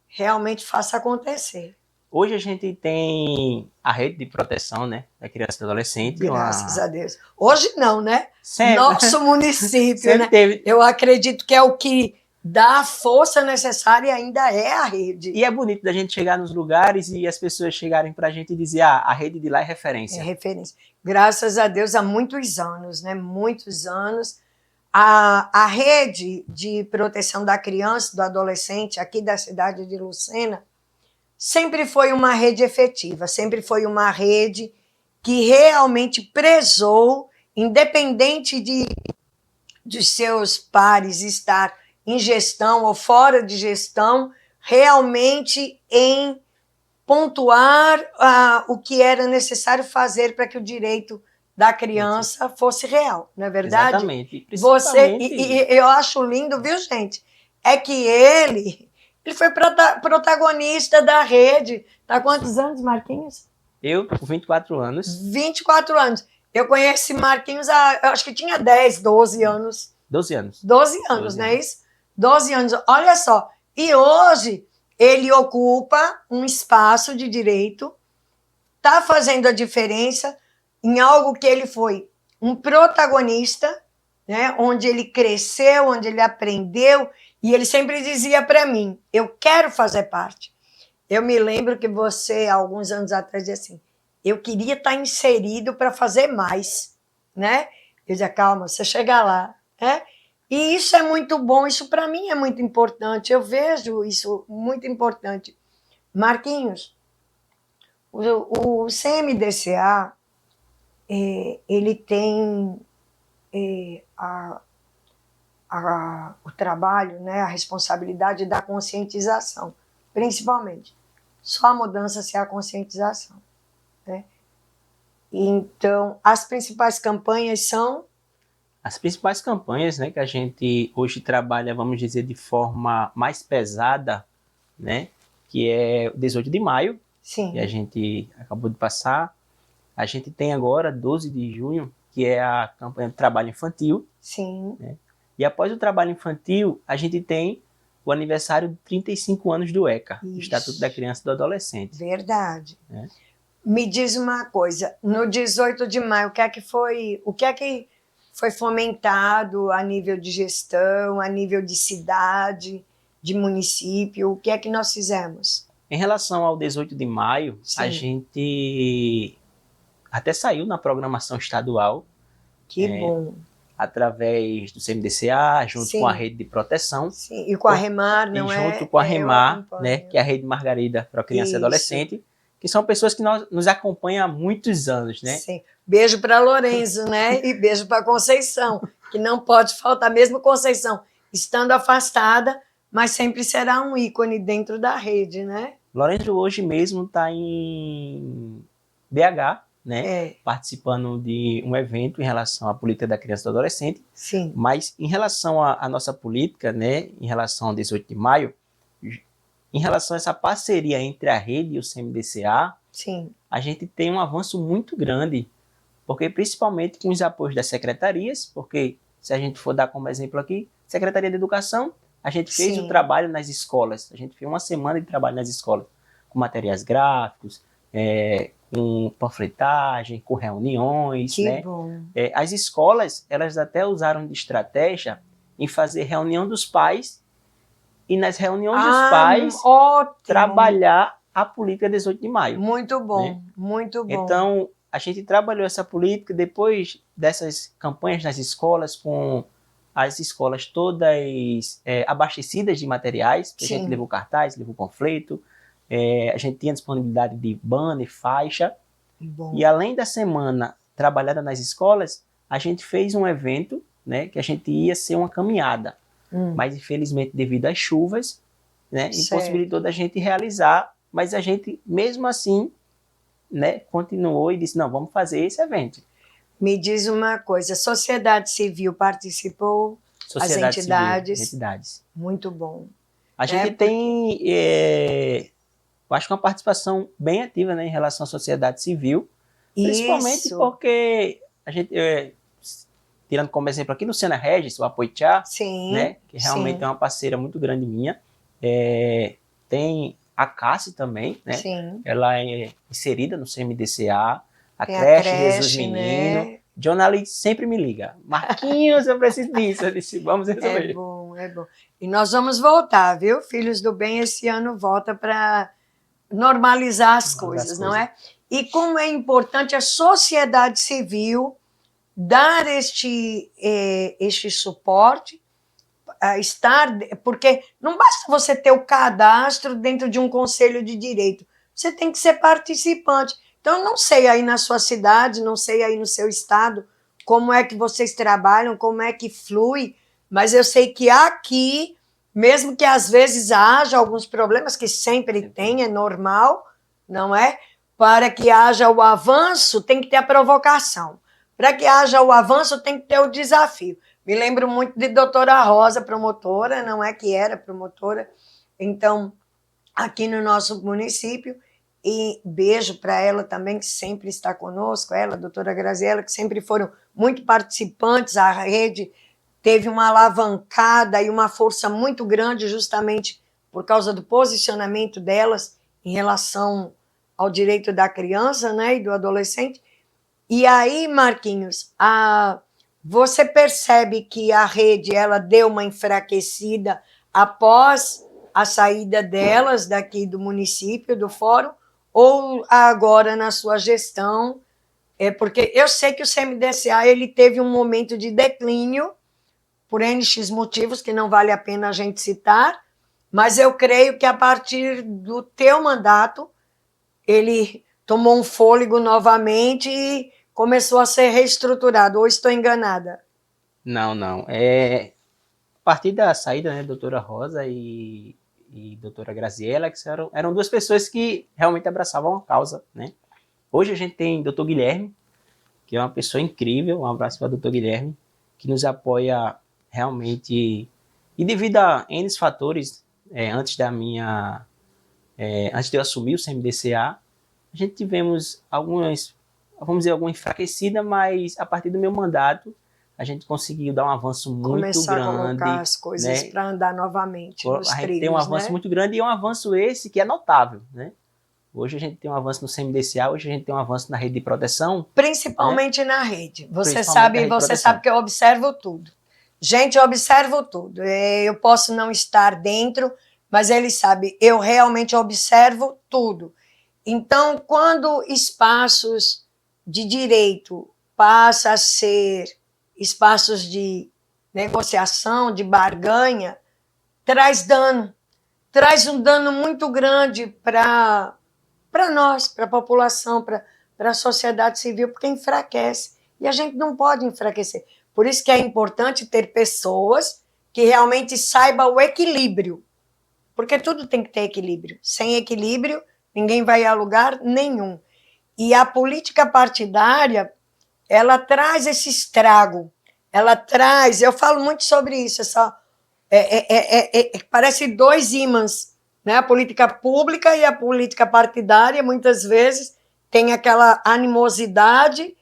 S1: realmente faça acontecer.
S9: Hoje a gente tem a rede de proteção, né, da criança e do adolescente.
S1: Graças a Deus. Hoje não, né?
S9: Sempre.
S1: Nosso município,
S9: Sempre
S1: né?
S9: teve.
S1: Eu acredito que é o que dá a força necessária, ainda é a rede.
S9: E é bonito da gente chegar nos lugares e as pessoas chegarem para a gente e dizer, a rede de lá é referência.
S1: É referência. Graças a Deus, há muitos anos, né? Muitos anos. A rede de proteção da criança e do adolescente aqui da cidade de Lucena sempre foi uma rede efetiva, sempre foi uma rede que realmente prezou, independente de seus pares estar em gestão ou fora de gestão, realmente em pontuar o que era necessário fazer para que o direito da criança fosse real, não é verdade?
S9: Exatamente. Principalmente...
S1: eu acho lindo, viu, gente? É que ele foi protagonista da rede. Tá há quantos anos, Marquinhos?
S9: Eu, com 24 anos.
S1: 24 anos. Eu conheci Marquinhos, eu acho que tinha 10, 12 anos.
S9: 12 anos.
S1: 12 anos, não é isso? 12 anos. Olha só. E hoje ele ocupa um espaço de direito, está fazendo a diferença em algo que ele foi um protagonista, né? Onde ele cresceu, onde ele aprendeu, e ele sempre dizia para mim, eu quero fazer parte. Eu me lembro que você, alguns anos atrás, dizia assim, eu queria estar inserido para fazer mais, né? Eu dizia, calma, você chega lá, né? E isso é muito bom, isso para mim é muito importante, eu vejo isso muito importante. Marquinhos, o CMDCA, ele tem o trabalho, né, a responsabilidade da conscientização, principalmente. Só a mudança se é a conscientização, né? Então, as principais campanhas são...
S9: As principais campanhas, né, que a gente hoje trabalha, vamos dizer, de forma mais pesada, né, que é o 18 de maio,
S1: Sim.
S9: que a gente acabou de passar. A gente tem agora, 12 de junho, que é a campanha do trabalho infantil.
S1: Sim.
S9: Né? E após o trabalho infantil, a gente tem o aniversário de 35 anos do ECA, do Estatuto da Criança e do Adolescente.
S1: Verdade.
S9: Né?
S1: Me diz uma coisa, no 18 de maio, o que é que foi fomentado a nível de gestão, a nível de cidade, de município? O que é que nós fizemos?
S9: Em relação ao 18 de maio,
S1: Sim.
S9: a gente até saiu na programação estadual.
S1: Que bom.
S9: Através do CMDCA, junto
S1: Sim.
S9: com a rede de proteção.
S1: Sim. E com a Remar, não é?
S9: E junto com a Remar, né, que é a rede Margarida para criança
S1: Isso.
S9: e adolescente, que são pessoas que nos acompanham há muitos anos, né?
S1: Sim. Beijo para Lorenzo, né? E beijo para Conceição, que não pode faltar, mesmo Conceição estando afastada, mas sempre será um ícone dentro da rede, né?
S9: Lorenzo hoje mesmo está em BH, né? Participando de um evento em relação à política da criança e do adolescente.
S1: Sim.
S9: Mas em relação à nossa política, né? Em relação ao 18 de maio, em relação a essa parceria entre a rede e o CMDCA,
S1: Sim.
S9: a gente tem um avanço muito grande, porque principalmente com os apoios das secretarias, porque se a gente for dar como exemplo aqui, Secretaria de Educação A gente fez
S1: Sim.
S9: o trabalho nas escolas, a gente fez uma semana de trabalho nas escolas, com materiais gráficos, com panfletagem, com reuniões,
S1: Que
S9: né?
S1: bom.
S9: As escolas, elas até usaram de estratégia em fazer reunião dos pais e nas reuniões dos pais
S1: Ótimo.
S9: trabalhar a política 18 de maio.
S1: Muito bom,
S9: né?
S1: muito bom.
S9: Então, a gente trabalhou essa política depois dessas campanhas nas escolas, com as escolas todas abastecidas de materiais, a gente levou cartaz, levou panfleto, a gente tinha disponibilidade de banner, faixa,
S1: Bom.
S9: e além da semana trabalhada nas escolas, a gente fez um evento, né, que a gente ia ser uma caminhada, mas infelizmente devido às chuvas, né, impossibilitou da gente realizar, mas a gente mesmo assim, né, continuou e disse, não, vamos fazer esse evento.
S1: Me diz uma coisa, a sociedade civil participou,
S9: Sociedade
S1: as entidades,
S9: civil, entidades.
S1: Muito bom.
S9: A gente tem, eu acho que uma participação bem ativa, né, em relação à sociedade civil, principalmente porque a gente, tirando como exemplo aqui, Luciana Regis, o Apoichá, né, que realmente é uma parceira muito grande minha, tem a Cassi também, né, ela é inserida no CMDCA, a creche Jesus Menino, né? Jonali sempre me liga, Marquinhos, eu preciso disso, eu disse, vamos resolver.
S1: É bom, é bom. E nós vamos voltar, viu? Filhos do Bem esse ano volta para normalizar as coisas, não é? E como é importante a sociedade civil dar este suporte, porque não basta você ter o cadastro dentro de um conselho de direito, você tem que ser participante. Então, eu não sei aí na sua cidade, não sei aí no seu estado, como é que vocês trabalham, como é que flui, mas eu sei que aqui, mesmo que às vezes haja alguns problemas, que sempre tem, é normal, não é? Para que haja o avanço, tem que ter a provocação. Para que haja o avanço, tem que ter o desafio. Me lembro muito de doutora Rosa, promotora, não é que era promotora, então, aqui no nosso município, e beijo para ela também, que sempre está conosco, ela, a doutora Graziela, que sempre foram muito participantes, a rede teve uma alavancada e uma força muito grande justamente por causa do posicionamento delas em relação ao direito da criança, né, e do adolescente. E aí, Marquinhos, você percebe que a rede ela deu uma enfraquecida após a saída delas daqui do município, do fórum, ou agora na sua gestão? Porque eu sei que o CMDCA ele teve um momento de declínio, por NX motivos que não vale a pena a gente citar, mas eu creio que a partir do teu mandato, ele tomou um fôlego novamente e começou a ser reestruturado, ou estou enganada?
S9: Não. A partir da saída, né, doutora Rosa e doutora Graziela, que eram duas pessoas que realmente abraçavam a causa, né? Hoje a gente tem doutor Guilherme, que é uma pessoa incrível, um abraço para o doutor Guilherme, que nos apoia realmente, e devido a N fatores, antes de eu assumir o CMDCA, a gente tivemos alguma enfraquecida, mas a partir do meu mandato, a gente conseguiu dar um avanço muito grande.
S1: Começar a colocar as coisas, né, para andar novamente nos trilhos,
S9: a gente tem um avanço, né, muito grande, e é um avanço esse que é notável, né? Hoje a gente tem um avanço no CMDCA, hoje a gente tem um avanço na rede de proteção. Principalmente, né, na rede. Você sabe que eu observo tudo. Gente, eu observo tudo. Eu posso não estar dentro, mas ele sabe, eu realmente observo tudo. Então, quando espaços de direito passam a ser espaços de negociação, de barganha, traz um dano muito grande para nós, para a população, para a sociedade civil, porque enfraquece. E a gente não pode enfraquecer. Por isso que é importante ter pessoas que realmente saibam o equilíbrio, porque tudo tem que ter equilíbrio. Sem equilíbrio, ninguém vai a lugar nenhum. E a política partidária, ela traz esse estrago, eu falo muito sobre isso, parece dois ímãs, né? A política pública e a política partidária, muitas vezes, tem aquela animosidade,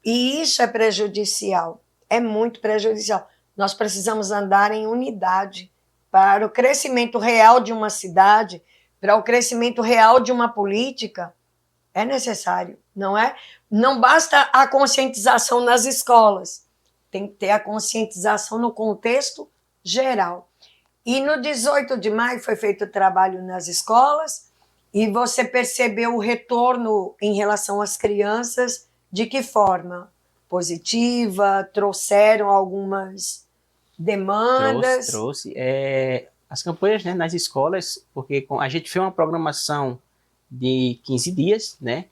S9: e isso é prejudicial, é muito prejudicial. Nós precisamos andar em unidade
S1: para o crescimento real de uma cidade, para o crescimento real de uma política, é necessário, não é? Não basta a conscientização nas escolas, tem que ter a conscientização no contexto geral. E no 18 de maio foi feito o trabalho nas escolas, e você percebeu o retorno em relação às crianças, de que forma? Positiva, trouxeram algumas demandas?
S9: Trouxe. As campanhas, né, nas escolas, porque a gente fez uma programação de 15 dias, né,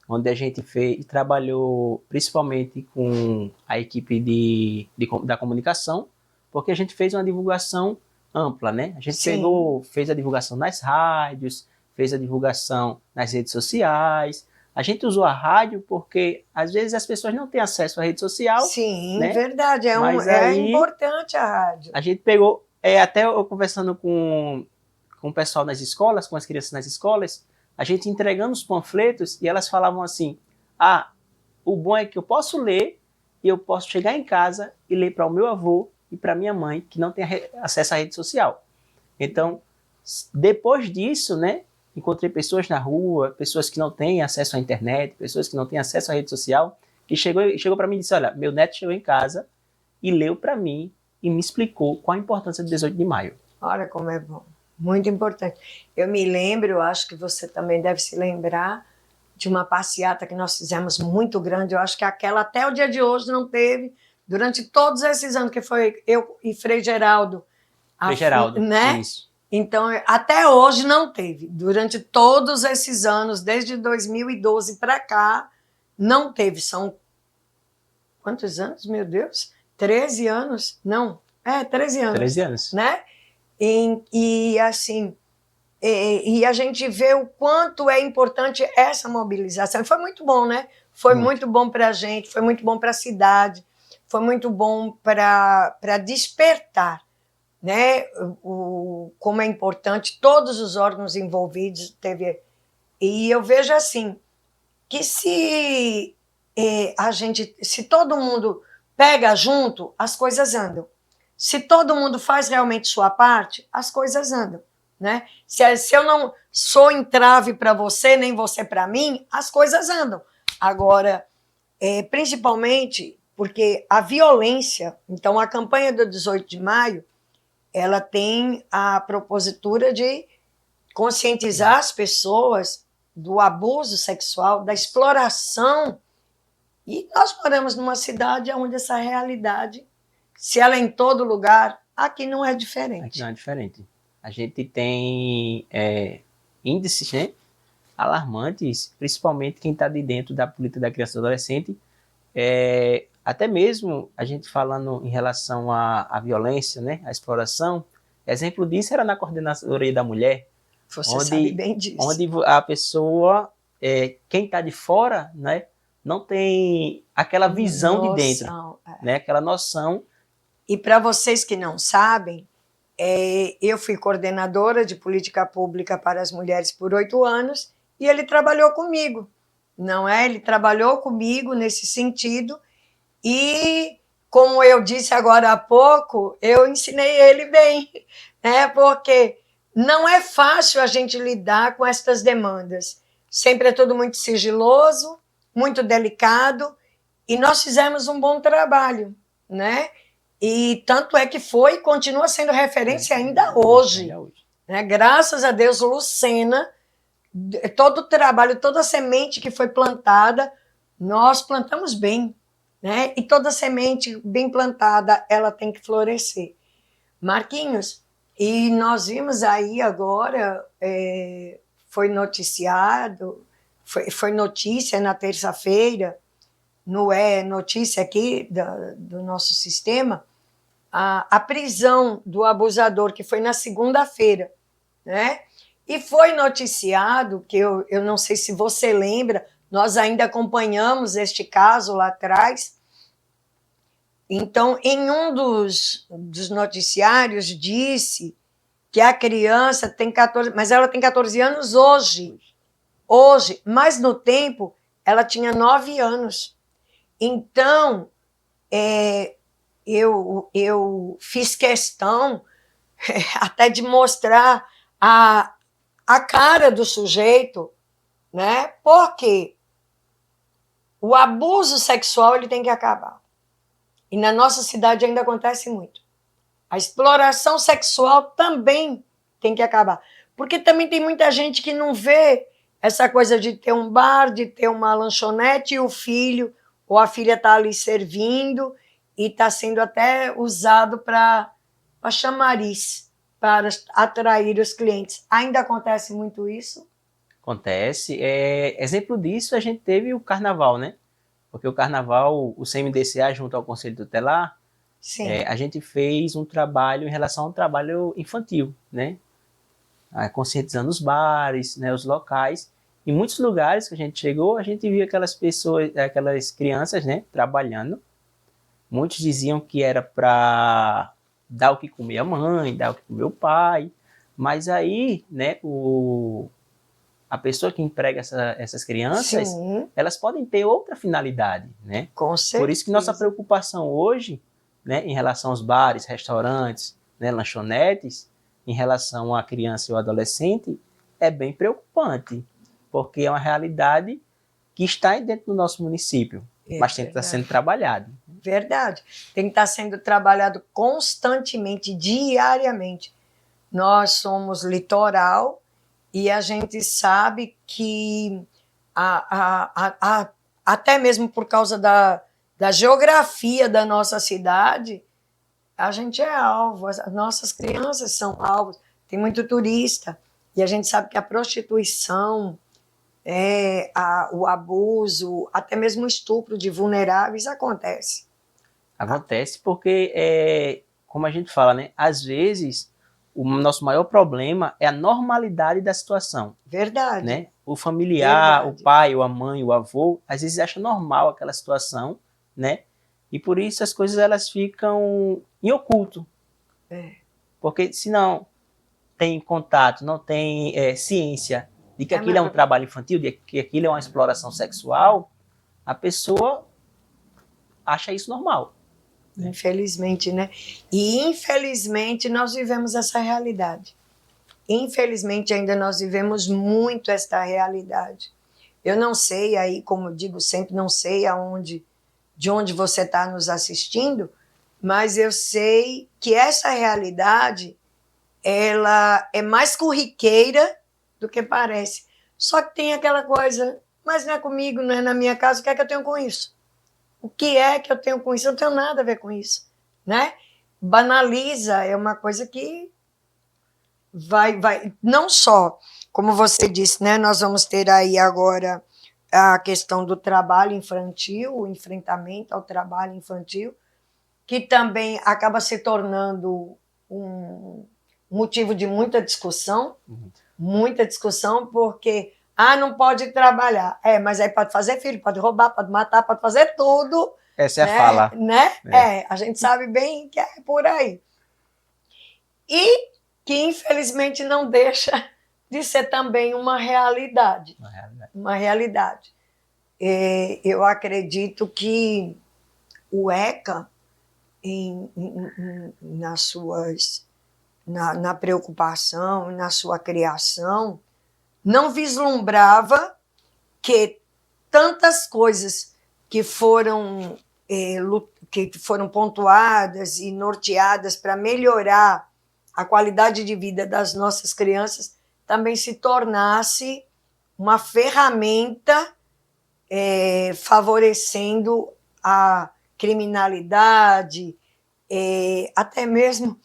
S9: onde a gente trabalhou principalmente com a equipe da comunicação, porque a gente fez uma divulgação ampla, né? A gente fez a divulgação nas rádios, fez a divulgação nas redes sociais. A gente usou a rádio porque, às vezes, as pessoas não têm acesso à rede social.
S1: Sim,
S9: né?
S1: Verdade. É importante a rádio.
S9: A gente pegou, até eu conversando com o pessoal nas escolas, com as crianças nas escolas, a gente entregando os panfletos e elas falavam assim, o bom é que eu posso ler e eu posso chegar em casa e ler para o meu avô e para minha mãe, que não tem acesso à rede social. Então, depois disso, né, encontrei pessoas na rua, pessoas que não têm acesso à internet, pessoas que não têm acesso à rede social, e chegou para mim e disse, olha, meu neto chegou em casa e leu para mim e me explicou qual a importância do 18 de maio.
S1: Olha como é bom, muito importante. Eu me lembro, acho que você também deve se lembrar, de uma passeata que nós fizemos muito grande, eu acho que aquela até o dia de hoje não teve, durante todos esses anos, que foi eu e Frei Geraldo.
S9: Frei Geraldo,
S1: né?
S9: Isso.
S1: Então, até hoje não teve. Durante todos esses anos, desde 2012 para cá, não teve. São quantos anos, meu Deus? 13 anos? Não, 13 anos.
S9: 13 anos.
S1: Né? E assim, e a gente vê o quanto é importante essa mobilização. E foi muito bom, né? Foi muito bom para a gente, foi muito bom para a cidade, foi muito bom para despertar, né? Como é importante, todos os órgãos envolvidos teve. E eu vejo assim, que se todo mundo pega junto, as coisas andam. Se todo mundo faz realmente sua parte, as coisas andam, né? Se eu não sou entrave para você, nem você para mim, as coisas andam. Agora, principalmente porque a violência, então a campanha do 18 de maio, ela tem a propositura de conscientizar as pessoas do abuso sexual, da exploração. E nós moramos numa cidade onde essa realidade, se ela é em todo lugar, aqui não é diferente.
S9: Aqui não é diferente. A gente tem índices, né, alarmantes, principalmente quem está de dentro da política da criança e do adolescente. Até mesmo a gente falando em relação à violência, né, à exploração, exemplo disso era na Coordenadoria da Mulher.
S1: Você sabe bem disso.
S9: Onde a pessoa, quem está de fora, né, não tem aquela visão de dentro, né, aquela noção.
S1: E para vocês que não sabem, eu fui coordenadora de política pública para as mulheres por 8 anos e ele trabalhou comigo, não é? Ele trabalhou comigo nesse sentido e, como eu disse agora há pouco, eu ensinei ele bem, né? Porque não é fácil a gente lidar com estas demandas. Sempre é tudo muito sigiloso, muito delicado, e nós fizemos um bom trabalho, né? E tanto é que foi e continua sendo referência ainda hoje. Né? Graças a Deus, Lucena, todo o trabalho, toda a semente que foi plantada, nós plantamos bem. Né? E toda semente bem plantada, ela tem que florescer. Marquinhos, e nós vimos aí agora, foi noticiado, foi notícia na terça-feira, no notícia aqui do nosso sistema, a prisão do abusador, que foi na segunda-feira, né? E foi noticiado, que eu não sei se você lembra, nós ainda acompanhamos este caso lá atrás. Então, em um dos noticiários, disse que a criança tem 14, mas ela tem 14 anos hoje, mas no tempo ela tinha 9 anos. Então, eu fiz questão até de mostrar a cara do sujeito, né? Porque o abuso sexual ele tem que acabar. E na nossa cidade ainda acontece muito. A exploração sexual também tem que acabar. Porque também tem muita gente que não vê essa coisa de ter um bar, de ter uma lanchonete e o filho ou a filha está ali servindo e está sendo até usado para chamariz, para atrair os clientes. Ainda acontece muito isso?
S9: Acontece. Exemplo disso, a gente teve o carnaval, né? Porque o carnaval, o CMDCA, junto ao Conselho Tutelar, a gente fez um trabalho em relação ao trabalho infantil, né? Conscientizando os bares, né, os locais. Em muitos lugares que a gente chegou, a gente viu aquelas pessoas, aquelas crianças, né, trabalhando. Muitos diziam que era para dar o que comer a mãe, dar o que comer o pai. Mas aí, né, a pessoa que emprega essas crianças, elas podem ter outra finalidade, né?
S1: Com certeza.
S9: Por isso que nossa preocupação hoje, né, em relação aos bares, restaurantes, né, lanchonetes, em relação à criança e ao adolescente, é bem preocupante, porque é uma realidade que está dentro do nosso município, mas tem que estar sendo trabalhado.
S1: Verdade. Tem que estar sendo trabalhado constantemente, diariamente. Nós somos litoral e a gente sabe que até mesmo por causa da geografia da nossa cidade, a gente é alvo, as nossas crianças são alvos, tem muito turista, e a gente sabe que a prostituição, o abuso, até mesmo o estupro de vulneráveis acontece.
S9: Acontece porque, como a gente fala, né, às vezes o nosso maior problema é a normalidade da situação.
S1: Verdade.
S9: Né? O familiar,
S1: Verdade.
S9: O pai, ou a mãe, o avô, às vezes acha normal aquela situação, né? E por isso as coisas elas ficam em oculto. Porque se não tem contato, não tem ciência de que aquilo é um trabalho infantil, de que aquilo é uma exploração sexual, a pessoa acha isso normal.
S1: Infelizmente, né? E infelizmente nós vivemos essa realidade. Infelizmente ainda nós vivemos muito esta realidade. Eu não sei aí, como eu digo sempre, não sei de onde você está nos assistindo, mas eu sei que essa realidade ela é mais corriqueira do que parece. Só que tem aquela coisa, mas não é comigo, não é na minha casa, o que é que eu tenho com isso? O que é que eu tenho com isso? Eu não tenho nada a ver com isso, né? Banaliza, é uma coisa que vai, não só, como você disse, né? Nós vamos ter aí agora a questão do trabalho infantil, o enfrentamento ao trabalho infantil, que também acaba se tornando um motivo de muita discussão, porque não pode trabalhar. Mas aí pode fazer filho, pode roubar, pode matar, pode fazer tudo.
S9: Essa é a fala.
S1: Né? A gente sabe bem que é por aí. E que, infelizmente, não deixa de ser também uma realidade. Uma realidade. Eu acredito que o ECA, na preocupação, na sua criação, não vislumbrava que tantas coisas que foram pontuadas e norteadas para melhorar a qualidade de vida das nossas crianças também se tornasse uma ferramenta favorecendo a criminalidade, até mesmo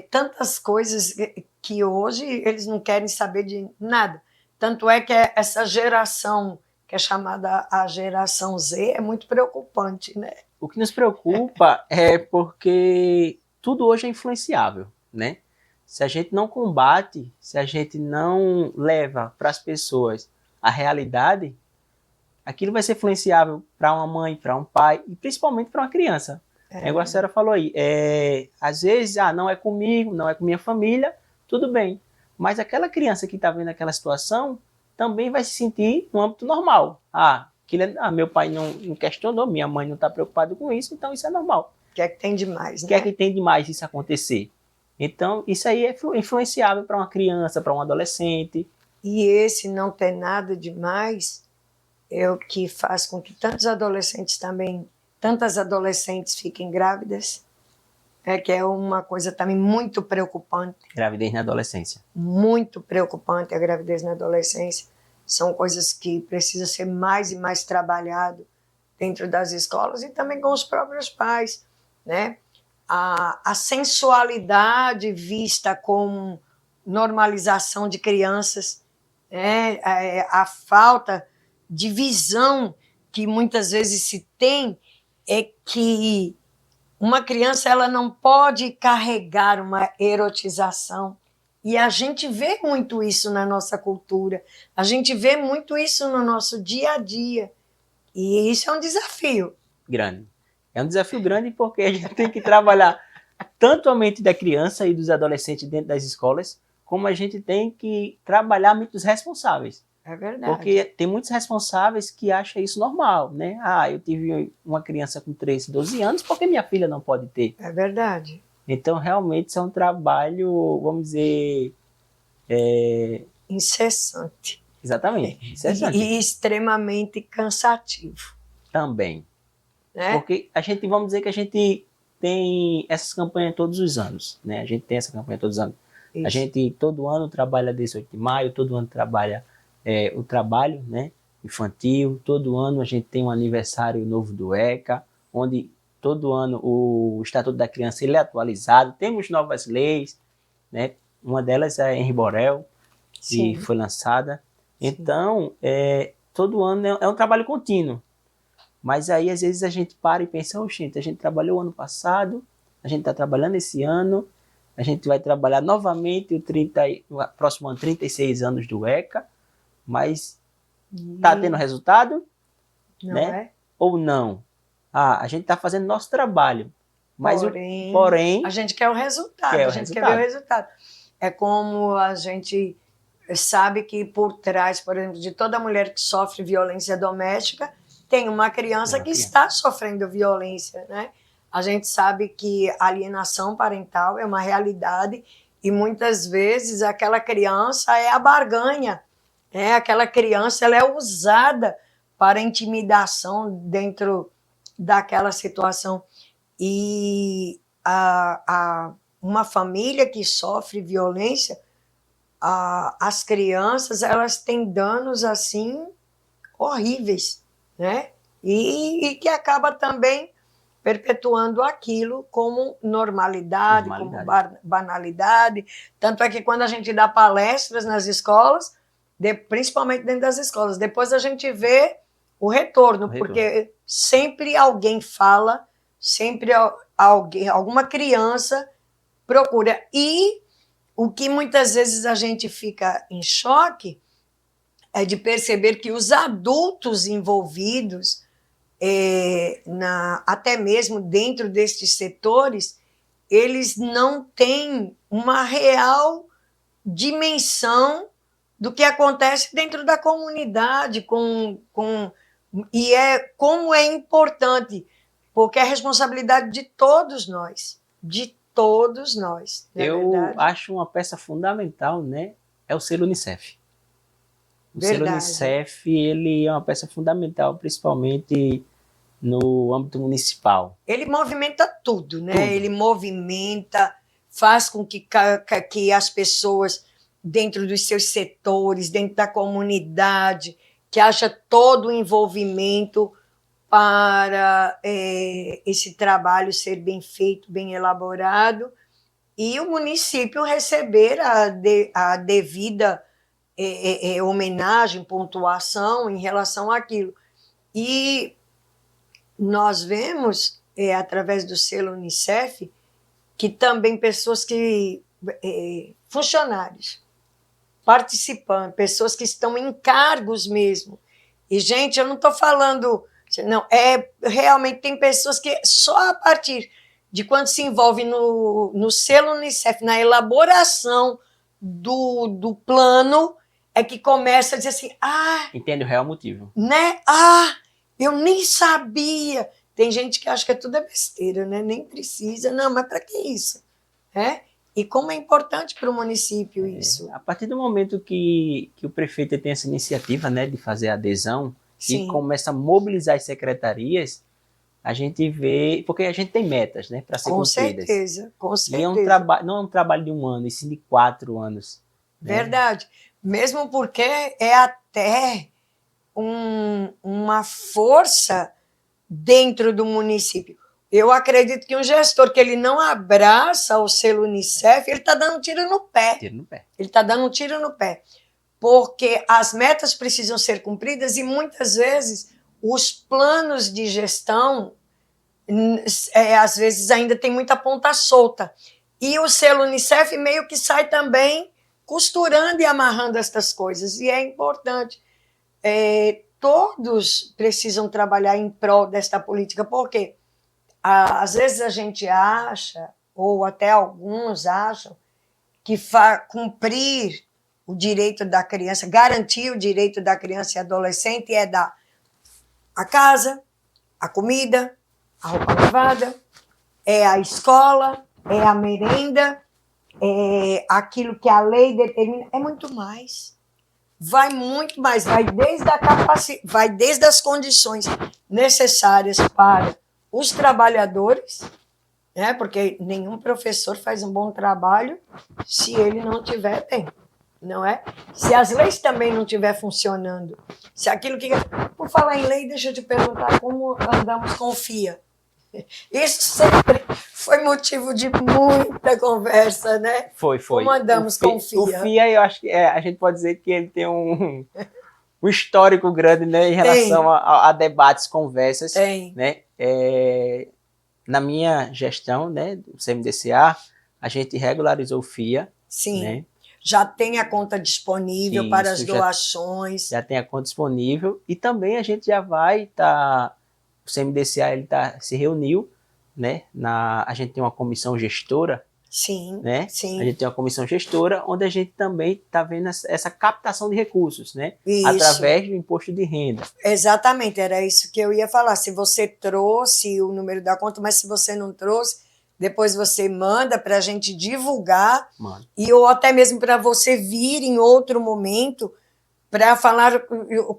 S1: tantas coisas que hoje eles não querem saber de nada. Tanto é que essa geração, que é chamada a geração Z, é muito preocupante, né?
S9: O que nos preocupa é porque tudo hoje é influenciável, né? Se a gente não combate, se a gente não leva para as pessoas a realidade, aquilo vai ser influenciável para uma mãe, para um pai e principalmente para uma criança. É igual a senhora falou aí. Às vezes, não é comigo, não é com minha família, tudo bem. Mas aquela criança que está vendo aquela situação também vai se sentir no âmbito normal. Meu pai não questionou, minha mãe não está preocupada com isso, então isso é normal.
S1: O que é que tem demais, né?
S9: O que é que tem demais isso acontecer? Então, isso aí é influenciável para uma criança, para um adolescente.
S1: E esse não ter nada demais é o que faz com que tantas adolescentes fiquem grávidas, que é uma coisa também muito preocupante.
S9: Gravidez na adolescência.
S1: Muito preocupante a gravidez na adolescência. São coisas que precisam ser mais e mais trabalhado dentro das escolas e também com os próprios pais, né? A sensualidade vista como normalização de crianças, né? A falta de visão que muitas vezes se tem é que uma criança ela não pode carregar uma erotização. E a gente vê muito isso na nossa cultura, a gente vê muito isso no nosso dia a dia. E isso é um desafio.
S9: Grande. É um desafio grande porque a gente tem que trabalhar tanto a mente da criança e dos adolescentes dentro das escolas, como a gente tem que trabalhar a mente dos responsáveis.
S1: É verdade.
S9: Porque tem muitos responsáveis que acham isso normal, né? Ah, eu tive uma criança com 13, 12 anos, por que minha filha não pode ter?
S1: É verdade.
S9: Então, realmente, isso é um trabalho, vamos dizer...
S1: incessante.
S9: Exatamente. Incessante.
S1: E extremamente cansativo.
S9: Também.
S1: Né?
S9: Porque vamos dizer que a gente tem essas campanhas todos os anos, né? A gente tem essa campanha todos os anos.
S1: Isso.
S9: A gente todo ano trabalha 18 de maio, todo ano trabalha o trabalho, né, infantil, todo ano a gente tem um aniversário novo do ECA, onde todo ano o Estatuto da Criança ele é atualizado, temos novas leis, né? Uma delas é a Henri Borel, que foi lançada. Sim. Então, todo ano é um trabalho contínuo. Mas aí, às vezes, a gente para e pensa, gente, a gente trabalhou ano passado, a gente está trabalhando esse ano, a gente vai trabalhar novamente o próximo ano, 36 anos do ECA, mas está tendo resultado?
S1: Não,
S9: né? Ou não? A gente está fazendo nosso trabalho, mas porém
S1: a gente quer o resultado, quer ver o resultado. É como a gente sabe que por trás, por exemplo, de toda mulher que sofre violência doméstica, tem uma criança que está sofrendo violência, né? A gente sabe que a alienação parental é uma realidade e muitas vezes aquela criança é a barganha, aquela criança ela é usada para intimidação dentro daquela situação. E uma família que sofre violência, as crianças elas têm danos assim horríveis, né? E que acaba também perpetuando aquilo como normalidade. Como banalidade. Tanto é que quando a gente dá palestras nas escolas, principalmente dentro das escolas, depois a gente vê o retorno, porque sempre alguém fala, sempre alguma criança procura. E o que muitas vezes a gente fica em choque é de perceber que os adultos envolvidos, até mesmo dentro destes setores, eles não têm uma real dimensão do que acontece dentro da comunidade, como é importante, porque é responsabilidade de todos nós,
S9: Eu acho uma peça fundamental, né? É o selo Unicef. O selo Unicef, ele é uma peça fundamental, principalmente no âmbito municipal.
S1: Ele movimenta tudo, né? Tudo. Ele movimenta, faz com que as pessoas dentro dos seus setores, dentro da comunidade, que haja todo o envolvimento para esse trabalho ser bem feito, bem elaborado, e o município receber a devida homenagem, pontuação em relação àquilo. E nós vemos, através do selo Unicef, que também pessoas funcionários, participantes, pessoas que estão em cargos mesmo. E, gente, eu não estou falando... Não, realmente tem pessoas que só a partir de quando se envolve no selo Unicef, na elaboração do plano, é que começa a dizer assim,
S9: entende o real motivo.
S1: Né? Eu nem sabia. Tem gente que acha que tudo é besteira, né? Nem precisa. Não, mas para que isso? E como é importante para o município isso.
S9: A partir do momento que o prefeito tem essa iniciativa, né, de fazer a adesão,
S1: Sim.
S9: e começa a mobilizar as secretarias, a gente vê, porque a gente tem metas, né, para ser
S1: Com
S9: cumpridas.
S1: certeza, com certeza.
S9: E não é um trabalho de 1 ano, e sim de 4 anos. Né?
S1: Verdade. Mesmo porque é até uma força dentro do município. Eu acredito que um gestor que ele não abraça o selo Unicef, ele está dando um tiro no pé.
S9: Tiro no pé.
S1: Ele está dando um tiro no pé. Porque as metas precisam ser cumpridas e muitas vezes os planos de gestão, às vezes, ainda tem muita ponta solta. E o selo Unicef meio que sai também costurando e amarrando estas coisas. E é importante. Todos precisam trabalhar em prol desta política, porque às vezes a gente acha, ou até alguns acham, que cumprir o direito da criança, garantir o direito da criança e adolescente é dar a casa, a comida, a roupa lavada, é a escola, é a merenda, é aquilo que a lei determina, é muito mais. Vai muito mais, vai desde as condições necessárias para os trabalhadores, né? Porque nenhum professor faz um bom trabalho se ele não tiver tempo, não é? Se as leis também não estiver funcionando, se aquilo que... Por falar em lei, deixa eu te perguntar como andamos com o FIA. Isso sempre foi motivo de muita conversa, né?
S9: Foi.
S1: Como andamos com o FIA?
S9: O FIA, eu acho que a gente pode dizer que ele tem um histórico grande, né, em relação a debates, conversas.
S1: Tem.
S9: Né? Na minha gestão, né, do CMDCA, a gente regularizou o FIA.
S1: Sim.
S9: Né?
S1: Já tem a conta disponível para as doações.
S9: Já tem a conta disponível. E também a gente já vai estar... O CMDCA se reuniu, né? A gente tem uma comissão gestora.
S1: Sim,
S9: né?
S1: Sim.
S9: A gente tem uma comissão gestora, onde a gente também está vendo essa captação de recursos, né?
S1: Isso.
S9: Através do imposto de renda.
S1: Exatamente, era isso que eu ia falar. Se você trouxe o número da conta, mas se você não trouxe, depois você manda para a gente divulgar, ou até mesmo para você vir em outro momento para falar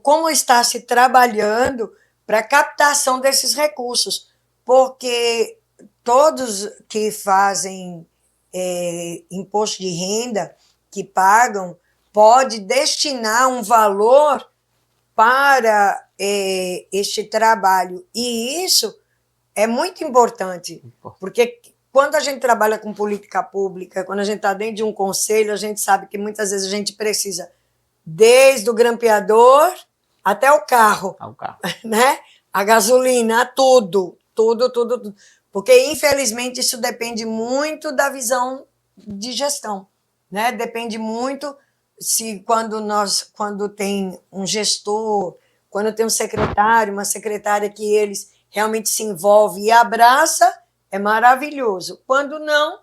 S1: como está se trabalhando para a captação desses recursos, porque todos que fazem imposto de renda, que pagam, pode destinar um valor para este trabalho. E isso é muito importante, porque quando a gente trabalha com política pública, quando a gente está dentro de um conselho, a gente sabe que muitas vezes a gente precisa, desde o grampeador até o carro, né? A gasolina, tudo. Porque, infelizmente, isso depende muito da visão de gestão, né? Depende muito quando tem um gestor, quando tem um secretário, uma secretária que eles realmente se envolvem e abraça, é maravilhoso. Quando não,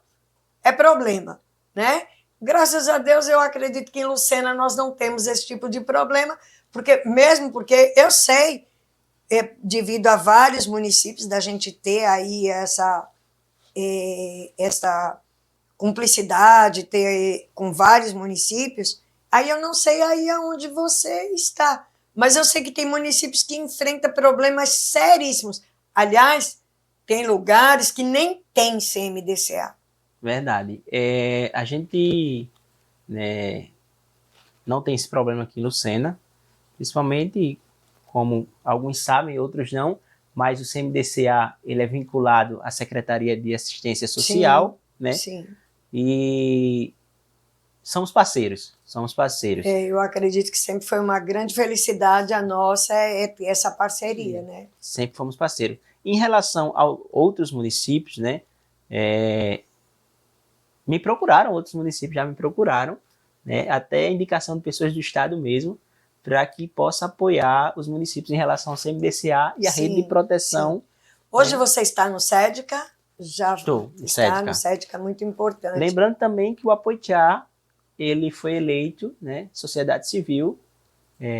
S1: é problema, né? Graças a Deus, eu acredito que em Lucena nós não temos esse tipo de problema, porque eu sei, devido a vários municípios, da gente ter aí essa cumplicidade, com vários municípios, aí eu não sei aí aonde você está, mas eu sei que tem municípios que enfrentam problemas seríssimos. Aliás, tem lugares que nem tem CMDCA.
S9: Verdade. A gente, né, não tem esse problema aqui no Lucena, principalmente, como alguns sabem, outros não, mas o CMDCA ele é vinculado à Secretaria de Assistência Social,
S1: sim,
S9: né?
S1: Sim.
S9: E somos parceiros.
S1: Eu acredito que sempre foi uma grande felicidade a nossa essa parceria, né?
S9: Sempre fomos parceiros. Em relação a outros municípios, né? Outros municípios já me procuraram, né? Até indicação de pessoas do estado mesmo, para que possa apoiar os municípios em relação ao CMDCA e a rede de proteção. Sim.
S1: Hoje você está no SEDCA? Já
S9: estou no
S1: SEDCA. No SEDCA, muito importante.
S9: Lembrando também que o Apoitiá, ele foi eleito, né, sociedade civil,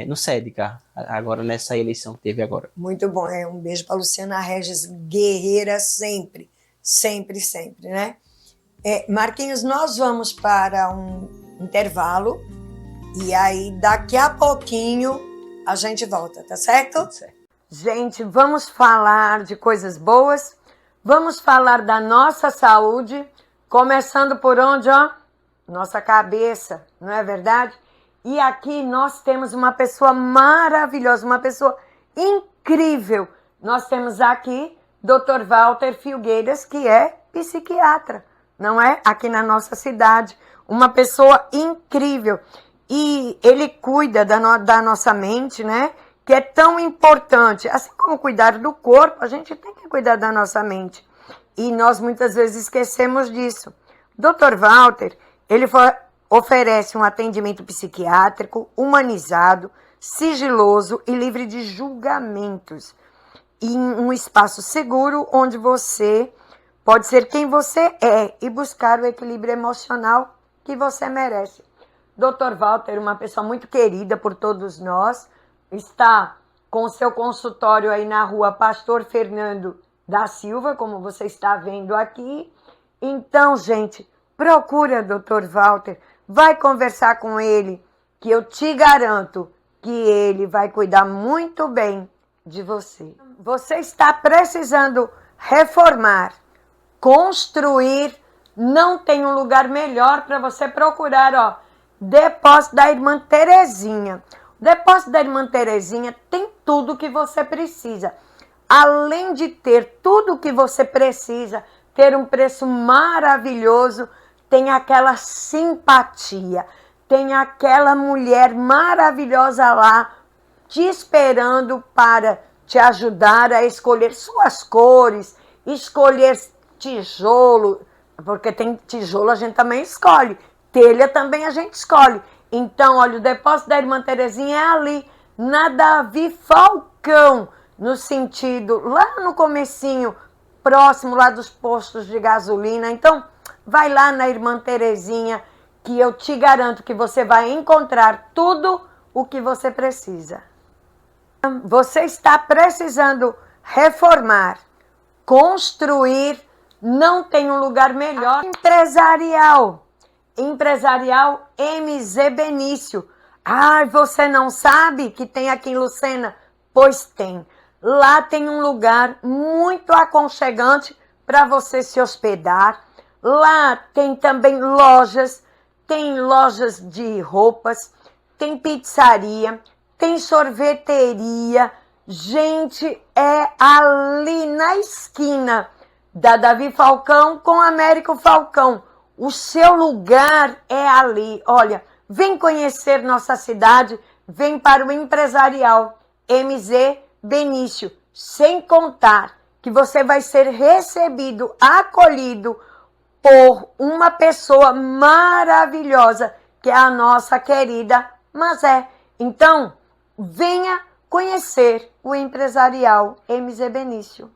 S9: no SEDCA, agora nessa eleição que teve agora.
S1: Muito bom, um beijo para Luciana Regis, guerreira sempre, né? Marquinhos, nós vamos para um intervalo e aí daqui a pouquinho a gente volta, tá certo?
S9: Tudo certo.
S1: Gente, vamos falar de coisas boas, vamos falar da nossa saúde, começando por onde, ó? Nossa cabeça, não é verdade? E aqui nós temos uma pessoa maravilhosa, uma pessoa incrível. Nós temos aqui Dr. Walter Filgueiras, que é psiquiatra, não é? Aqui na nossa cidade. Uma pessoa incrível. E ele cuida da nossa mente, né? Que é tão importante. Assim como cuidar do corpo, a gente tem que cuidar da nossa mente. E nós muitas vezes esquecemos disso. Dr. Walter, ele oferece um atendimento psiquiátrico humanizado, sigiloso e livre de julgamentos. Em um espaço seguro onde você pode ser quem você é e buscar o equilíbrio emocional que você merece. Dr. Walter, uma pessoa muito querida por todos nós, está com o seu consultório aí na rua Pastor Fernando da Silva, como você está vendo aqui. Então, gente, procura Dr. Walter, vai conversar com ele, que eu te garanto que ele vai cuidar muito bem de você. Você está precisando reformar, construir, não tem um lugar melhor para você procurar, ó, Depósito da Irmã Terezinha. O Depósito da Irmã Terezinha tem tudo o que você precisa. Além de ter tudo o que você precisa, ter um preço maravilhoso, tem aquela simpatia, tem aquela mulher maravilhosa lá, te esperando para te ajudar a escolher suas cores, escolher tijolo, porque tem tijolo a gente também escolhe, telha também a gente escolhe. Então, olha, o Depósito da Irmã Terezinha é ali, na Davi Falcão, no sentido, lá no comecinho, próximo lá dos postos de gasolina. Então, vai lá na Irmã Terezinha, que eu te garanto que você vai encontrar tudo o que você precisa. Você está precisando reformar, construir, não tem um lugar melhor. Empresarial MZ Benício. Ah, você não sabe que tem aqui em Lucena? Pois tem. Lá tem um lugar muito aconchegante para você se hospedar. Lá tem também lojas, tem lojas de roupas, tem pizzaria, tem sorveteria. Gente, é ali na esquina da Davi Falcão com Américo Falcão. O seu lugar é ali. Olha, vem conhecer nossa cidade, vem para o Empresarial MZ Benício. Sem contar que você vai ser recebido, acolhido por uma pessoa maravilhosa, que é a nossa querida Mazé. Então, venha conhecer o Empresarial MZ Benício.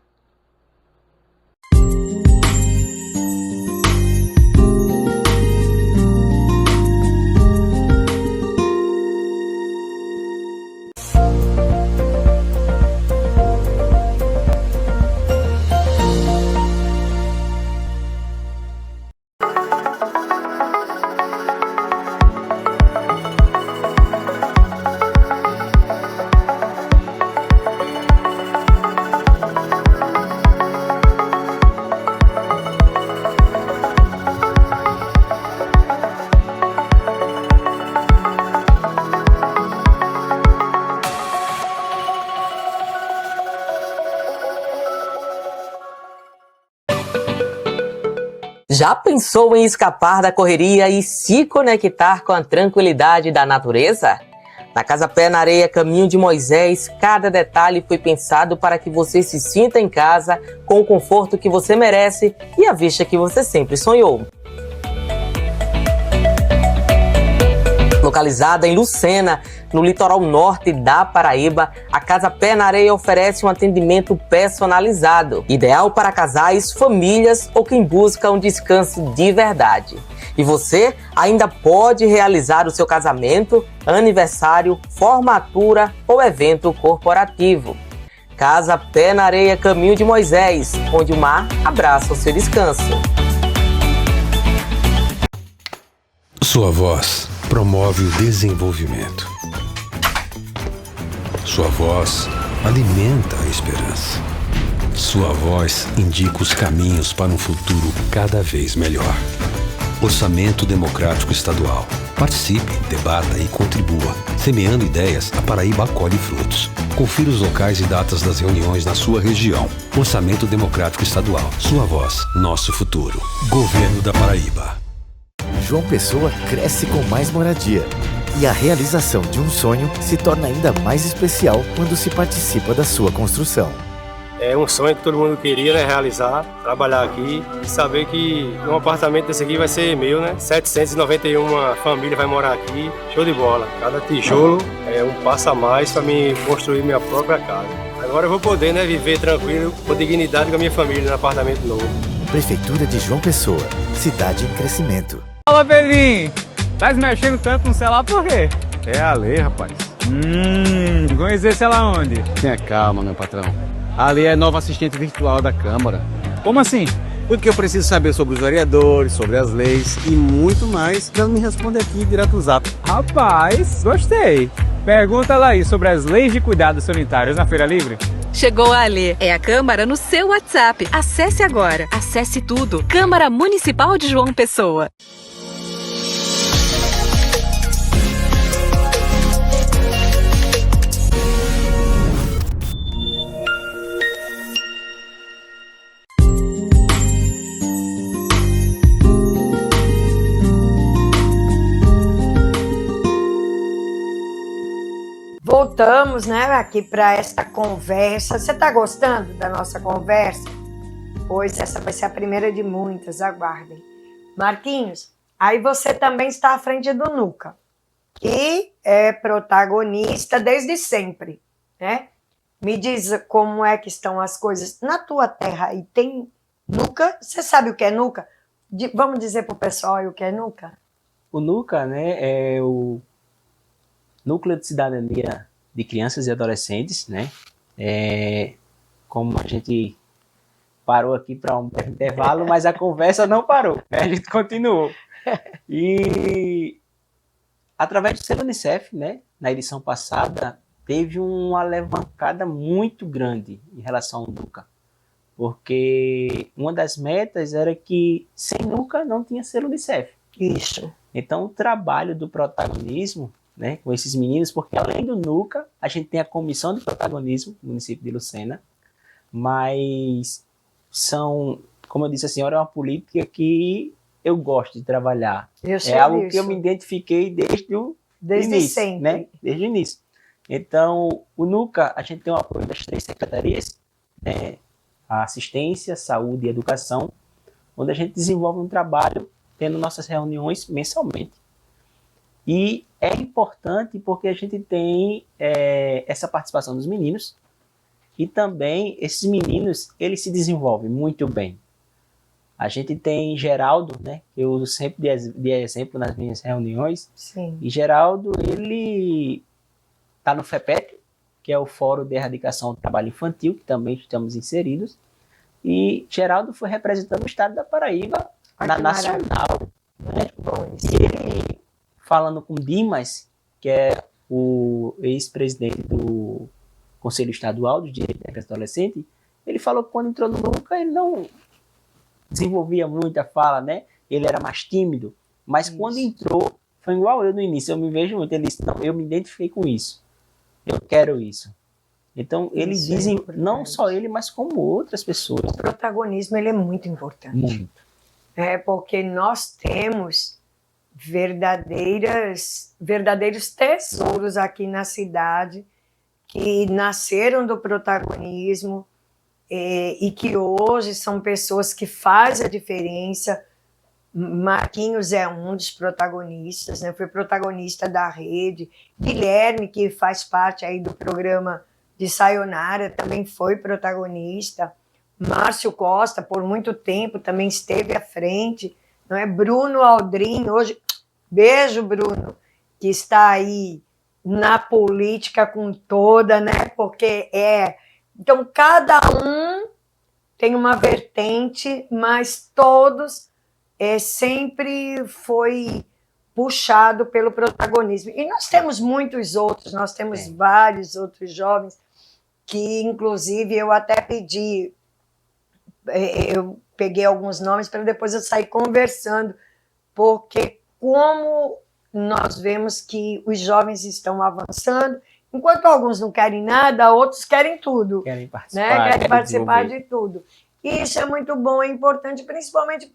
S2: Já pensou em escapar da correria e se conectar com a tranquilidade da natureza? Na Casa Pé na Areia Caminho de Moisés, cada detalhe foi pensado para que você se sinta em casa, com o conforto que você merece e a vista que você sempre sonhou. Localizada em Lucena, no litoral norte da Paraíba, a Casa Pé na Areia oferece um atendimento personalizado, ideal para casais, famílias ou quem busca um descanso de verdade. E você ainda pode realizar o seu casamento, aniversário, formatura ou evento corporativo. Casa Pé na Areia Caminho de Moisés, onde o mar abraça o seu descanso.
S3: Sua voz promove o desenvolvimento. Sua voz alimenta a esperança. Sua voz indica os caminhos para um futuro cada vez melhor. Orçamento Democrático Estadual. Participe, debata e contribua. Semeando ideias, a Paraíba acolhe frutos. Confira os locais e datas das reuniões na sua região. Orçamento Democrático Estadual. Sua voz, nosso futuro. Governo da Paraíba.
S4: João Pessoa cresce com mais moradia. E a realização de um sonho se torna ainda mais especial quando se participa da sua construção.
S5: É um sonho que todo mundo queria, né, realizar, trabalhar aqui e saber que um apartamento desse aqui vai ser meu, né? 791 famílias vai morar aqui, show de bola. Cada tijolo é um passo a mais para mim construir minha própria casa. Agora eu vou poder, né, viver tranquilo, com dignidade com a minha família no apartamento novo.
S4: Prefeitura de João Pessoa, cidade em crescimento.
S6: Fala, Pedrinho! Tá se mexendo tanto no celular por quê?
S7: É a lei, rapaz.
S6: Conhecer sei lá onde?
S7: Tenha calma, meu patrão. Ali é nova assistente virtual da Câmara.
S6: Como assim?
S7: Tudo que eu preciso saber sobre os vereadores, sobre as leis e muito mais, ela me responde aqui direto no Zap.
S6: Rapaz, gostei. Pergunta lá aí sobre as leis de cuidados sanitários na Feira Livre.
S8: Chegou a Alê. É a Câmara no seu WhatsApp. Acesse agora. Acesse tudo. Câmara Municipal de João Pessoa.
S1: Voltamos, né, aqui para esta conversa. Você está gostando da nossa conversa? Pois essa vai ser a primeira de muitas, aguardem. Marquinhos, aí você também está à frente do Nuca, que é protagonista desde sempre, né? Me diz como é que estão as coisas na tua terra. E tem Nuca? Você sabe o que é Nuca? Vamos dizer para o pessoal aí o que é Nuca?
S9: O Nuca, né, é o Núcleo de Cidadania de Crianças e Adolescentes, né? Como a gente parou aqui para um intervalo, mas a conversa não parou, né? A gente continuou. E através do selo Unicef, né, na edição passada, teve uma alavancada muito grande em relação ao Nuca, porque uma das metas era que sem Nuca não tinha selo Unicef.
S1: Isso.
S9: Então o trabalho do protagonismo, né, com esses meninos, porque além do Nuca, a gente tem a comissão de protagonismo no município de Lucena, mas são, como eu disse, a senhora, é uma política que eu gosto de trabalhar. É algo que eu me identifiquei desde o início,
S1: sempre.
S9: Né? Desde o início. Então, o Nuca, a gente tem o apoio das 3 secretarias, né, a assistência, saúde e educação, onde a gente desenvolve um trabalho tendo nossas reuniões mensalmente. E é importante porque a gente tem essa participação dos meninos e também esses meninos, eles se desenvolvem muito bem. A gente tem Geraldo, né, que eu sempre dei exemplo nas minhas reuniões.
S1: Sim.
S9: E Geraldo, ele está no FEPET, que é o Fórum de Erradicação do Trabalho Infantil, que também estamos inseridos. E Geraldo foi representando o estado da Paraíba na nacional. Né? E ele, falando com Dimas, que é o ex-presidente do Conselho Estadual dos Direitos da Criança e Adolescente, ele falou que quando entrou no Nuca, ele não desenvolvia muita fala, né? Ele era mais tímido, mas quando entrou, foi igual eu no início, eu me vejo muito, ele disse, não, eu me identifiquei com isso, eu quero isso. Então, eles dizem, não só ele, mas como outras pessoas.
S1: O protagonismo, ele é muito importante.
S9: Muito.
S1: Porque nós temos verdadeiros tesouros aqui na cidade que nasceram do protagonismo e que hoje são pessoas que fazem a diferença. Marquinhos é um dos protagonistas, né? Foi protagonista da rede. Guilherme, que faz parte aí do programa de Sayonara, também foi protagonista. Márcio Costa, por muito tempo, também esteve à frente. Não é? Bruno Aldrin, hoje, beijo, Bruno, que está aí na política com toda, né? Porque então, cada um tem uma vertente, mas todos sempre foi puxado pelo protagonismo. E nós temos muitos outros, nós temos vários outros jovens que, inclusive, eu até pedi, eu peguei alguns nomes para depois eu sair conversando, porque como nós vemos que os jovens estão avançando, enquanto alguns não querem nada, outros querem tudo.
S9: Querem participar,
S1: né? Querem participar
S9: desenvolver.
S1: de tudo. E isso é muito bom, é importante, principalmente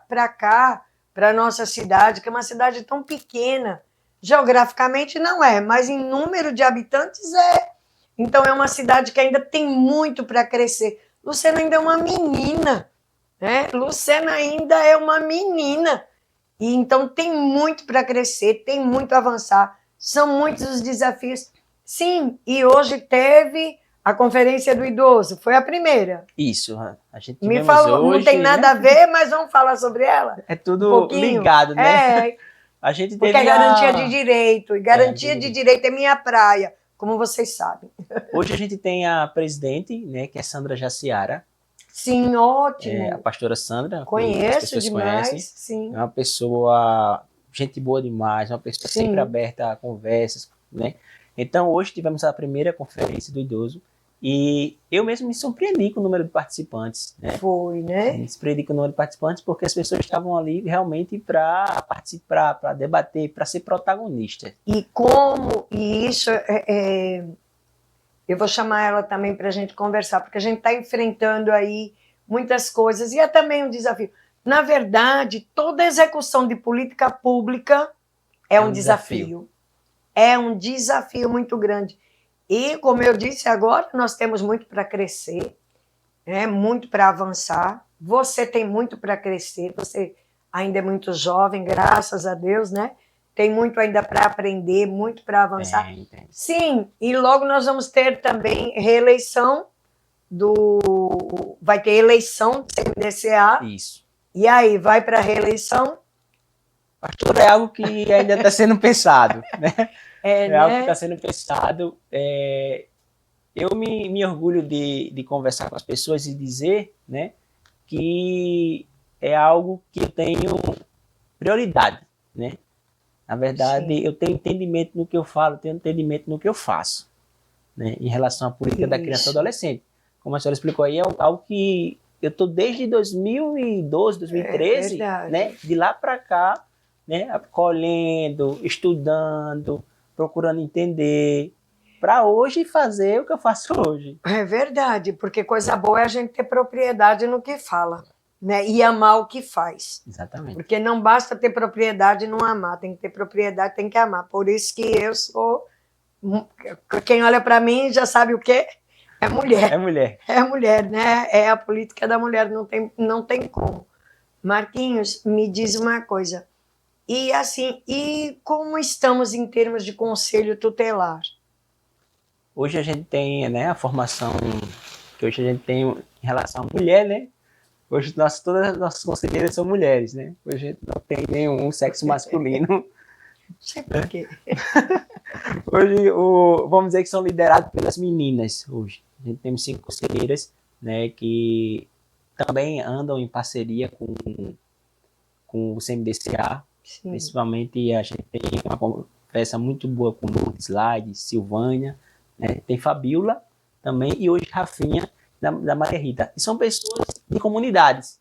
S1: para cá, para a nossa cidade, que é uma cidade tão pequena. Geograficamente não é, mas em número de habitantes é. Então é uma cidade que ainda tem muito para crescer. Lucena ainda é uma menina, né? Lucena ainda é uma menina. E então tem muito para crescer, tem muito a avançar. São muitos os desafios. Sim, e hoje teve a Conferência do Idoso, foi a primeira.
S9: Isso, a gente
S1: Me falou,
S9: hoje,
S1: não tem nada a ver, mas vamos falar sobre ela?
S9: É tudo ligado, né?
S1: É,
S9: a gente
S1: porque
S9: teve
S1: é garantia de direito, e garantia
S9: de
S1: de direito é minha praia, como vocês sabem.
S9: Hoje a gente tem a presidente, né, que é Sandra Jaciara.
S1: Sim, ótimo.
S9: A pastora Sandra. Que as
S1: Conheço
S9: pessoas
S1: demais,
S9: conhecem.
S1: sim.
S9: É uma pessoa, gente boa demais, uma pessoa
S1: Sim.
S9: sempre aberta a conversas, né? Então, hoje tivemos a primeira conferência do idoso e eu mesmo me surpreendi com o número de participantes, né?
S1: Foi, né?
S9: Me surpreendi com o número de participantes porque as pessoas estavam ali realmente para participar, para debater, para ser protagonistas.
S1: E isso eu vou chamar ela também para a gente conversar, porque a gente está enfrentando aí muitas coisas e é também um desafio. Na verdade, toda execução de política pública é um desafio. É um desafio muito grande. E, como eu disse agora, nós temos muito para crescer, né? Muito para avançar. Você tem muito para crescer, você ainda é muito jovem, graças a Deus, né? Tem muito ainda para aprender, muito para avançar.
S9: Tem.
S1: Sim, e logo nós vamos ter também reeleição vai ter eleição do CMDCA.
S9: Isso.
S1: E aí, vai para a reeleição?
S9: Pastor, é algo que ainda está sendo pensado, né?
S1: É
S9: algo que está sendo pensado. Eu me orgulho de conversar com as pessoas e dizer, né, que é algo que eu tenho prioridade, né? Na verdade, sim, eu tenho entendimento no que eu falo, tenho entendimento no que eu faço, né, em relação à política da criança e adolescente. Como a senhora explicou aí, é algo que eu estou desde 2012, 2013, né, de lá para cá, né, colhendo, estudando, procurando entender, para hoje fazer o que eu faço hoje.
S1: É verdade, porque coisa boa é a gente ter propriedade no que fala, né, e amar o que faz.
S9: Exatamente.
S1: Porque não basta ter propriedade e não amar, tem que ter propriedade, tem que amar. Por isso que eu sou... Quem olha para mim já sabe o quê? É mulher.
S9: É mulher.
S1: É mulher, né? É a política da mulher, não tem como. Marquinhos, me diz uma coisa. E assim, e como estamos em termos de conselho tutelar?
S9: Hoje a gente tem, né, a formação que hoje a gente tem em relação à mulher, né? Hoje todas as nossas conselheiras são mulheres, né? Hoje a gente não tem nenhum sexo masculino.
S1: Não sei por quê.
S9: Hoje, vamos dizer que são liderados pelas meninas hoje. A gente tem 5 conselheiras, né, que também andam em parceria com o CMDCA. Sim. Principalmente a gente tem uma conversa muito boa com Lourdes Lade, Silvânia, né? Tem Fabiola também e hoje Rafinha da Maria Rita. E são pessoas de comunidades,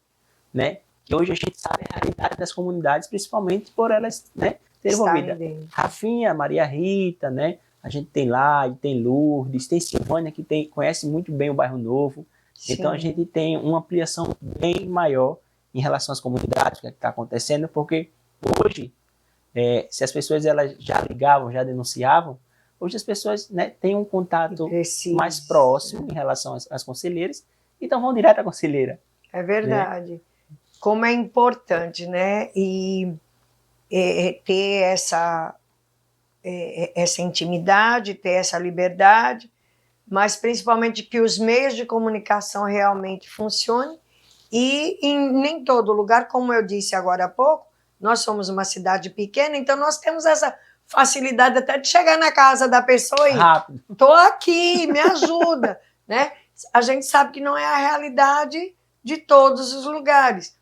S9: né? Que hoje a gente sabe a realidade das comunidades, principalmente por elas, né, serem envolvidas. Rafinha, Maria Rita, né? A gente tem Lade, tem Lourdes, tem Silvânia que conhece muito bem o Bairro Novo. Sim. Então a gente tem uma ampliação bem maior em relação às comunidades, o que está acontecendo, porque hoje, se as pessoas elas já ligavam, já denunciavam, hoje as pessoas, né, têm um contato mais próximo em relação às conselheiras, então vão direto à conselheira.
S1: É verdade. Né? Como é importante, né? E ter essa intimidade, ter essa liberdade, mas principalmente que os meios de comunicação realmente funcionem e em nem todo lugar, como eu disse agora há pouco, nós somos uma cidade pequena, então nós temos essa facilidade até de chegar na casa da pessoa e
S9: rápido.
S1: Tô aqui, me ajuda, né? A gente sabe que não é a realidade de todos os lugares,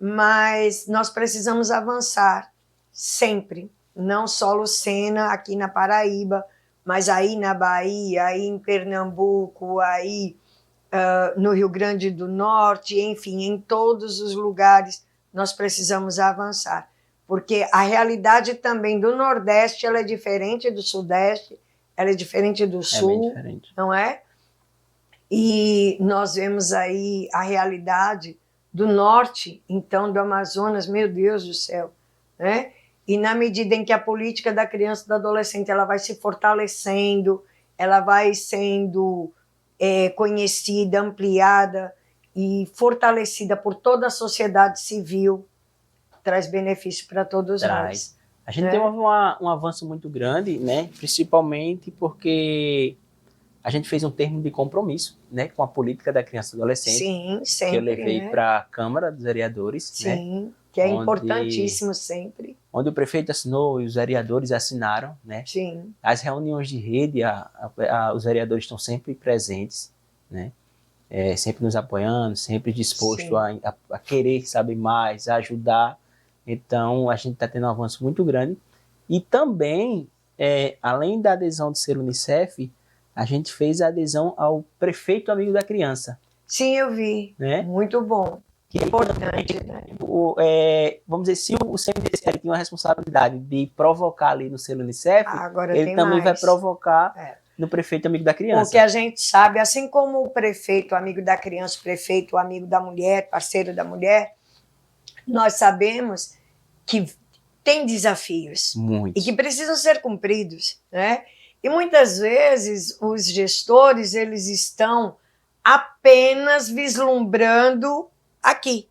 S1: mas nós precisamos avançar sempre, não só Lucena, aqui na Paraíba, mas aí na Bahia, aí em Pernambuco, aí no Rio Grande do Norte, enfim, em todos os lugares nós precisamos avançar, porque a realidade também do Nordeste ela é diferente do Sudeste, ela é diferente do Sul,
S9: diferente.
S1: não é? E nós vemos aí a realidade do Norte, então, do Amazonas, meu Deus do céu, né? E na medida em que a política da criança e do adolescente ela vai se fortalecendo, ela vai sendo conhecida, ampliada e fortalecida por toda a sociedade civil, traz benefício para todos nós.
S9: A gente
S1: né?
S9: tem um avanço muito grande, né? Principalmente porque a gente fez um termo de compromisso, né, com a política da criança e adolescente.
S1: Sim, sempre,
S9: que eu levei
S1: né?
S9: para a Câmara dos Vereadores.
S1: Sim,
S9: né?
S1: que é importantíssimo sempre.
S9: Onde o prefeito assinou e os vereadores assinaram, né?
S1: Sim.
S9: As reuniões de rede, os vereadores estão sempre presentes, né? Sempre nos apoiando, sempre disposto a querer saber mais, a ajudar. Então, a gente está tendo um avanço muito grande. E também, além da adesão do Ser Unicef, a gente fez a adesão ao prefeito amigo da criança.
S1: Sim, eu vi.
S9: Né?
S1: Muito bom. Que é importante, né?
S9: Vamos dizer, se o CMDCL tinha uma responsabilidade de provocar ali no Ser Unicef,
S1: agora
S9: ele também vai provocar no prefeito amigo da criança.
S1: Porque a gente sabe, assim como o prefeito amigo da criança, o prefeito amigo da mulher, parceiro da mulher, nós sabemos que tem desafios.
S9: Muitos.
S1: E que precisam ser cumpridos, né? E muitas vezes os gestores, eles estão apenas vislumbrando aqui,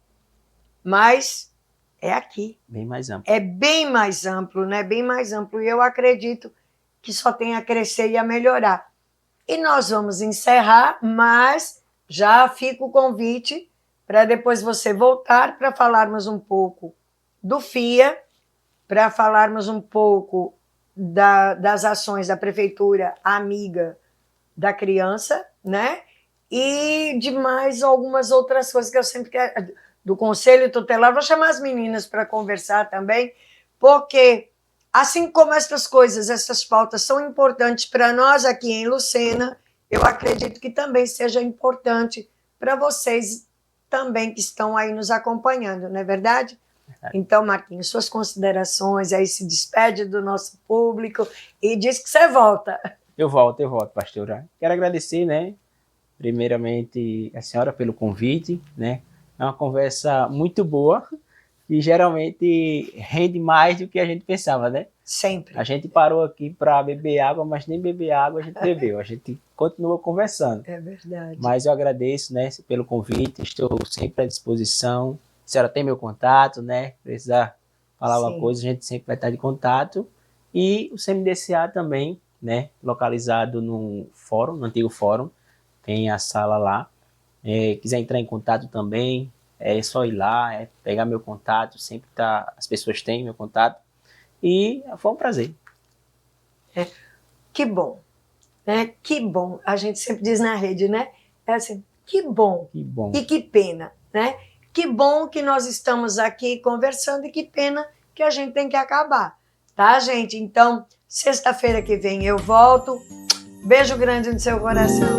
S1: mas é aqui.
S9: Bem mais amplo.
S1: É bem mais amplo, né? Bem mais amplo. E eu acredito que só tem a crescer e a melhorar. E nós vamos encerrar, mas já fica o convite para depois você voltar para falarmos um pouco do FIA, para falarmos um pouco das ações da Prefeitura Amiga da Criança, né? E de mais algumas outras coisas que eu sempre quero, do Conselho Tutelar, vou chamar as meninas para conversar também, porque assim como essas coisas, essas pautas são importantes para nós aqui em Lucena, eu acredito que também seja importante para vocês também que estão aí nos acompanhando, não é verdade? Então, Marquinhos, suas considerações, aí se despede do nosso público e diz que você volta.
S9: Eu volto, pastora. Quero agradecer, né, primeiramente a senhora pelo convite, né? É uma conversa muito boa e geralmente rende mais do que a gente pensava, né?
S1: Sempre.
S9: A gente parou aqui para beber água, mas nem beber água a gente bebeu. A gente continua conversando.
S1: É verdade.
S9: Mas eu agradeço, né, pelo convite, estou sempre à disposição. A senhora tem meu contato, né? Precisar falar alguma coisa, a gente sempre vai estar de contato. E o CMDCA também, né? Localizado no fórum, no antigo fórum, tem a sala lá. Quiser entrar em contato também, é só ir lá, pegar meu contato, sempre tá, as pessoas têm meu contato. E foi um prazer.
S1: Que bom, né? Que bom. A gente sempre diz na rede, né? É assim, que bom.
S9: Que bom.
S1: E que pena, né? Que bom que nós estamos aqui conversando e que pena que a gente tem que acabar, tá, gente? Então, sexta-feira que vem eu volto. Beijo grande no seu coração.